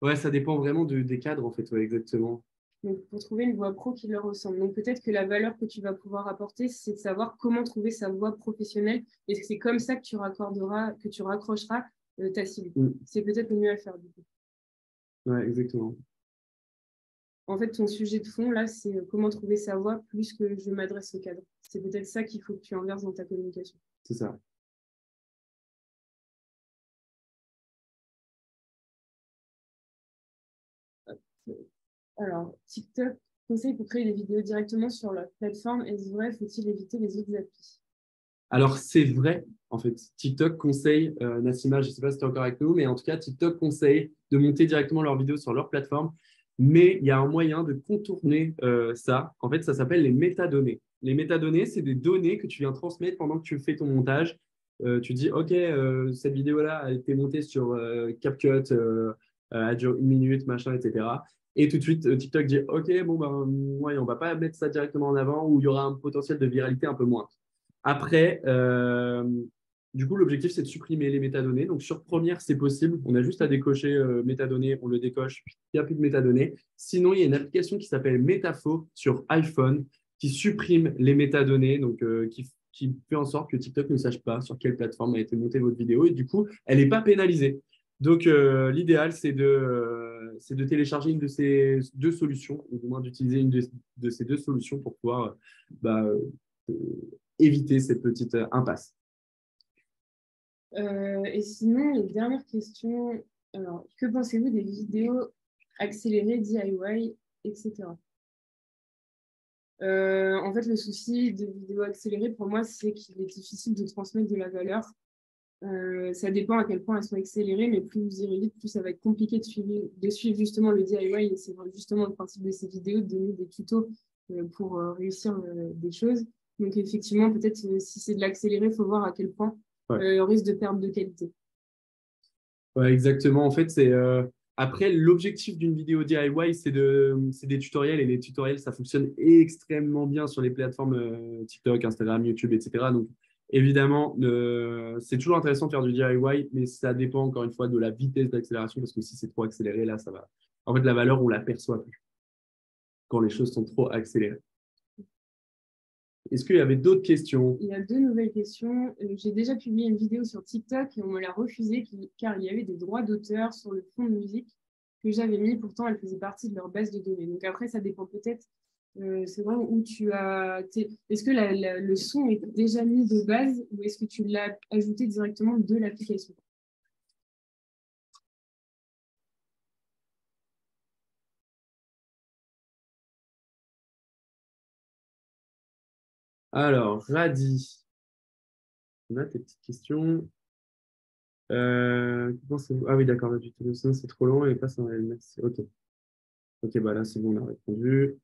Ouais, ça dépend vraiment des cadres, en fait, ouais, exactement. Donc, pour trouver une voie pro qui leur ressemble. Donc, peut-être que la valeur que tu vas pouvoir apporter, c'est de savoir comment trouver sa voie professionnelle. Et c'est comme ça que tu raccrocheras ta cible. C'est peut-être le mieux à faire, du coup. Ouais, exactement. En fait, ton sujet de fond, là, c'est comment trouver sa voie plus que je m'adresse au cadre. C'est peut-être ça qu'il faut que tu inverses dans ta communication. C'est ça. Alors, TikTok conseille pour créer des vidéos directement sur la plateforme. Est-ce vrai? Faut-il éviter les autres applis? Alors, c'est vrai, en fait. TikTok conseille, Nassima, je ne sais pas si tu es encore avec nous, mais en tout cas, TikTok conseille de monter directement leurs vidéos sur leur plateforme. Mais il y a un moyen de contourner ça. En fait, ça s'appelle les métadonnées. Les métadonnées, c'est des données que tu viens transmettre pendant que tu fais ton montage. Tu dis, OK, cette vidéo-là a été montée sur CapCut, elle dure 1 minute, machin, etc. Et tout de suite, TikTok dit, OK, bon, ben, ouais, on ne va pas mettre ça directement en avant ou il y aura un potentiel de viralité un peu moins. Après, Du coup, l'objectif, c'est de supprimer les métadonnées. Donc, sur Première, c'est possible. On a juste à décocher métadonnées, on le décoche, puis il n'y a plus de métadonnées. Sinon, il y a une application qui s'appelle Metafo sur iPhone qui supprime les métadonnées, donc qui fait en sorte que TikTok ne sache pas sur quelle plateforme a été montée votre vidéo et du coup, elle n'est pas pénalisée. Donc, l'idéal, c'est de télécharger une de ces deux solutions, ou du moins d'utiliser une de ces deux solutions pour pouvoir bah, euh, éviter cette petite impasse. Et sinon, les dernières questions. Alors, que pensez-vous des vidéos accélérées DIY, etc. En fait, le souci des vidéos accélérées, pour moi, c'est qu'il est difficile de transmettre de la valeur. Ça dépend à quel point elles sont accélérées, mais plus vous irez vite, plus ça va être compliqué de suivre justement le DIY. Et c'est justement le principe de ces vidéos, de donner des tutos pour réussir des choses. Donc effectivement, peut-être si c'est de l'accéléré, il faut voir à quel point on risque de perdre de qualité. Ouais, exactement. En fait, c'est après l'objectif d'une vidéo DIY, c'est des tutoriels et les tutoriels, ça fonctionne extrêmement bien sur les plateformes TikTok, Instagram, YouTube, etc. Donc, évidemment, c'est toujours intéressant de faire du DIY, mais ça dépend encore une fois de la vitesse d'accélération parce que si c'est trop accéléré, là, ça va. En fait, la valeur, on la perçoit plus quand les choses sont trop accélérées. Est-ce qu'il y avait d'autres questions? Il y a 2 nouvelles questions. J'ai déjà publié une vidéo sur TikTok et on me l'a refusée car il y avait des droits d'auteur sur le fond de musique que j'avais mis. Pourtant, elle faisait partie de leur base de données. Donc après, ça dépend peut-être. C'est vrai où tu as. Est-ce que le son est déjà mis de base ou est-ce que tu l'as ajouté directement de l'application? Alors, Radi, on a tes petites questions. Ah oui, d'accord, c'est trop long et passe en LMS. Ok. Ok, bah là, c'est bon, on a répondu.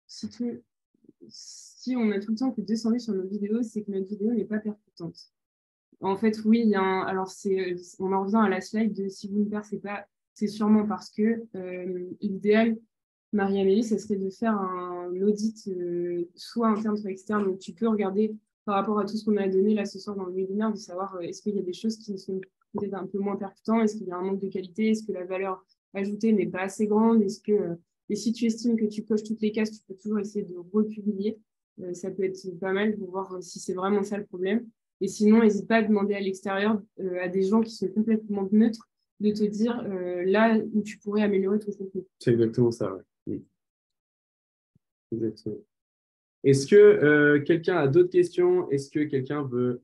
Si, si on a tout le temps que 200 vues sur notre vidéo, c'est que notre vidéo n'est pas percutante. En fait, oui, il y a alors on en revient à la slide de si vous ne percez pas, c'est sûrement parce que l'idéal, Marie-Amélie, ce serait de faire un audit soit interne, soit externe. Donc, tu peux regarder par rapport à tout ce qu'on a donné là ce soir dans le webinaire, de savoir est-ce qu'il y a des choses qui sont peut-être un peu moins percutantes, est-ce qu'il y a un manque de qualité, est-ce que la valeur ajoutée n'est pas assez grande, et si tu estimes que tu coches toutes les cases, tu peux toujours essayer de republier. Ça peut être pas mal pour voir si c'est vraiment ça le problème. Et sinon, n'hésite pas à demander à l'extérieur à des gens qui sont complètement neutres de te dire là où tu pourrais améliorer ton contenu. C'est exactement ça, ouais. Oui. Exactement. Est-ce que quelqu'un a d'autres questions? Est-ce que quelqu'un veut,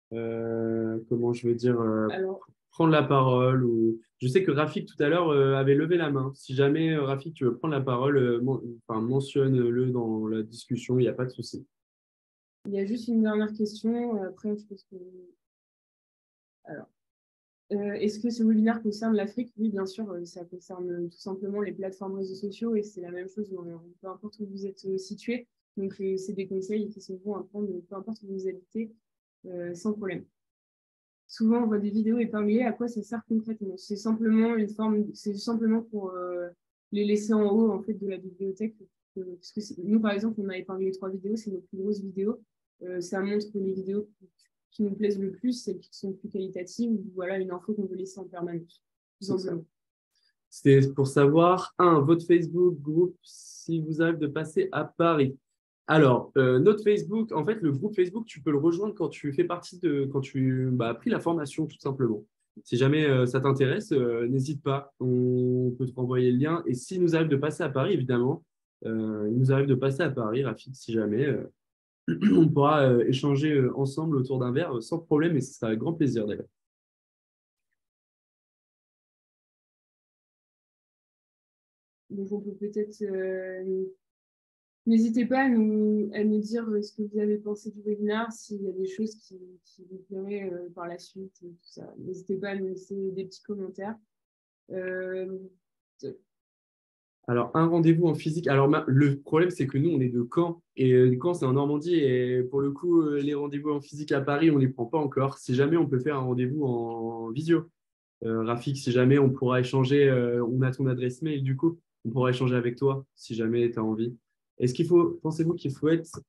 comment je veux dire, Alors, prendre la parole ou... Je sais que Rafik tout à l'heure avait levé la main. Si jamais Rafik, tu veux prendre la parole, enfin, mentionne-le dans la discussion, il n'y a pas de souci. il y a juste une dernière question. Après, je pense que. Alors, est-ce que ce webinaire concerne l'Afrique? Oui, bien sûr, ça concerne tout simplement les plateformes réseaux sociaux et c'est la même chose, peu importe où vous êtes situé. Donc, c'est des conseils qui sont bons à prendre, peu importe où vous habitez, sans problème. Souvent, on voit des vidéos épinglées. À quoi ça sert concrètement? C'est simplement une forme, c'est simplement pour les laisser en haut en fait de la bibliothèque. Parce que nous, par exemple, on a épinglé 3 vidéos, c'est nos plus grosses vidéos. Ça montre que les vidéos qui nous plaisent le plus, celles qui sont plus qualitatives, ou voilà une info qu'on veut laisser en permanence. C'était pour savoir, votre Facebook groupe, si vous arrive de passer à Paris. Alors, notre Facebook, en fait, le groupe Facebook, tu peux le rejoindre quand tu fais partie quand tu as pris la formation, tout simplement. Si jamais ça t'intéresse, n'hésite pas, on peut te renvoyer le lien. Et s'il nous arrive de passer à Paris, évidemment, il nous arrive de passer à Paris, Rafik, si jamais, on pourra échanger ensemble autour d'un verre sans problème et ce sera avec grand plaisir d'ailleurs. Donc, on peut peut-être. N'hésitez pas à nous dire ce que vous avez pensé du webinaire, s'il y a des choses qui vous plairaient par la suite, et tout ça. N'hésitez pas à nous laisser des petits commentaires. Alors, un rendez-vous en physique. Alors, le problème, c'est que nous, on est de Caen. Et Caen, c'est en Normandie. Et pour le coup, les rendez-vous en physique à Paris, on ne les prend pas encore. Si jamais, on peut faire un rendez-vous en visio. Rafik, si jamais, on pourra échanger. On a ton adresse mail, du coup. On pourra échanger avec toi, si jamais tu as envie. Pensez-vous qu'il faut être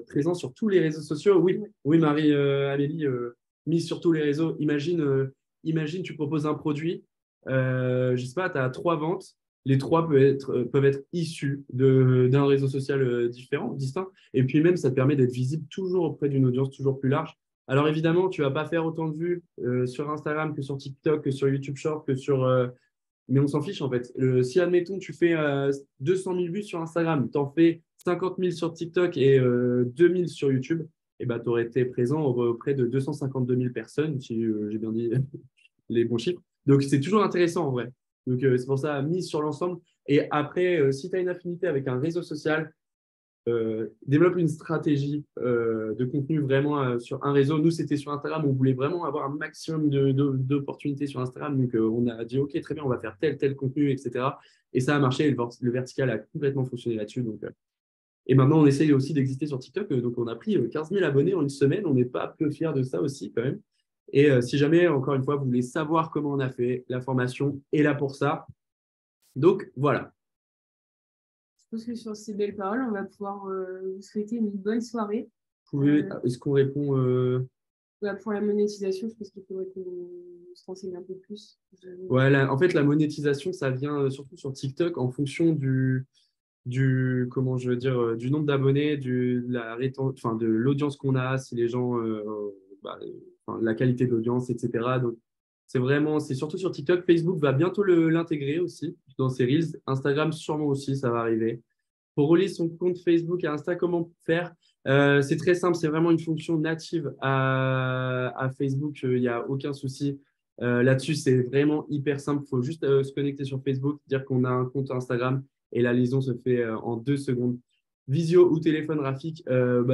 présent sur tous les réseaux sociaux? Oui, oui, Amélie, mise sur tous les réseaux. Imagine, tu proposes un produit, je sais pas, tu as 3 ventes. Les trois peuvent être issus d'un réseau social différent, distinct. Et puis même, ça te permet d'être visible toujours auprès d'une audience toujours plus large. Alors évidemment, tu vas pas faire autant de vues sur Instagram que sur TikTok, que sur YouTube Short, mais on s'en fiche en fait. Si, admettons, tu fais 200 000 vues sur Instagram, tu en fais 50 000 sur TikTok et 2 000 sur YouTube, et ben, tu aurais été présent auprès de 252 000 personnes, si j'ai bien dit les bons chiffres. Donc, c'est toujours intéressant en vrai. Donc, c'est pour ça, mise sur l'ensemble. Et après, si tu as une affinité avec un réseau social, développe une stratégie de contenu vraiment sur un réseau. Nous, c'était sur Instagram. On voulait vraiment avoir un maximum d'opportunités sur Instagram. Donc, on a dit, OK, très bien, on va faire tel contenu, etc. Et ça a marché. Le vertical a complètement fonctionné là-dessus. Donc, et maintenant, on essaye aussi d'exister sur TikTok. Donc, on a pris 15 000 abonnés en une semaine. On n'est pas peu fiers de ça aussi, quand même. Et si jamais, encore une fois, vous voulez savoir comment on a fait, la formation est là pour ça. Donc, voilà. Je pense que sur ces belles paroles, on va pouvoir vous souhaiter une bonne soirée. Est-ce qu'on répond Pour la monétisation, je pense qu'il faudrait qu'on se renseigne un peu plus. Ouais, en fait, la monétisation, ça vient surtout sur TikTok en fonction comment je veux dire, du nombre d'abonnés, de l'audience qu'on a, si les gens, la qualité de l'audience, etc. Donc, c'est surtout sur TikTok. Facebook va bientôt l'intégrer aussi dans ses Reels. Instagram, sûrement aussi, ça va arriver. Pour relier son compte Facebook à Insta, comment faire? C'est très simple, c'est vraiment une fonction native à Facebook. Il n'y a aucun souci. Là-dessus, c'est vraiment hyper simple. Il faut juste se connecter sur Facebook, dire qu'on a un compte Instagram et la liaison se fait en 2 secondes. Visio ou téléphone, Rafik,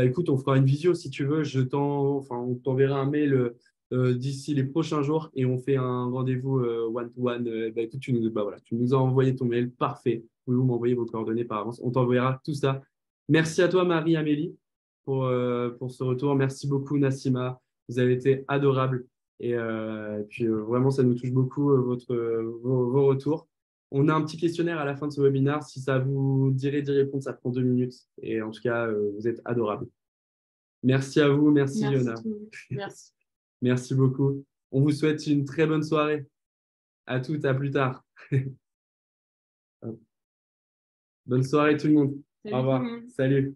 écoute, on fera une visio si tu veux. On t'enverra un mail d'ici les prochains jours et on fait un rendez-vous one-to-one. Écoute, tu nous as envoyé ton mail, parfait. Pouvez-vous m'envoyer vos coordonnées par avance? On t'enverra tout ça. Merci à toi, Marie-Amélie, pour ce retour. Merci beaucoup, Nassima. Vous avez été adorables. Et puis, vraiment, ça nous touche beaucoup, vos retours. On a un petit questionnaire à la fin de ce webinaire. Si ça vous dirait d'y répondre, ça prend 2 minutes. Et en tout cas, vous êtes adorables. Merci à vous. Merci, Yona. Merci. Merci beaucoup. On vous souhaite une très bonne soirée. À toutes, à plus tard. Bonne soirée tout le monde. Salut Au revoir. tout le monde. Salut.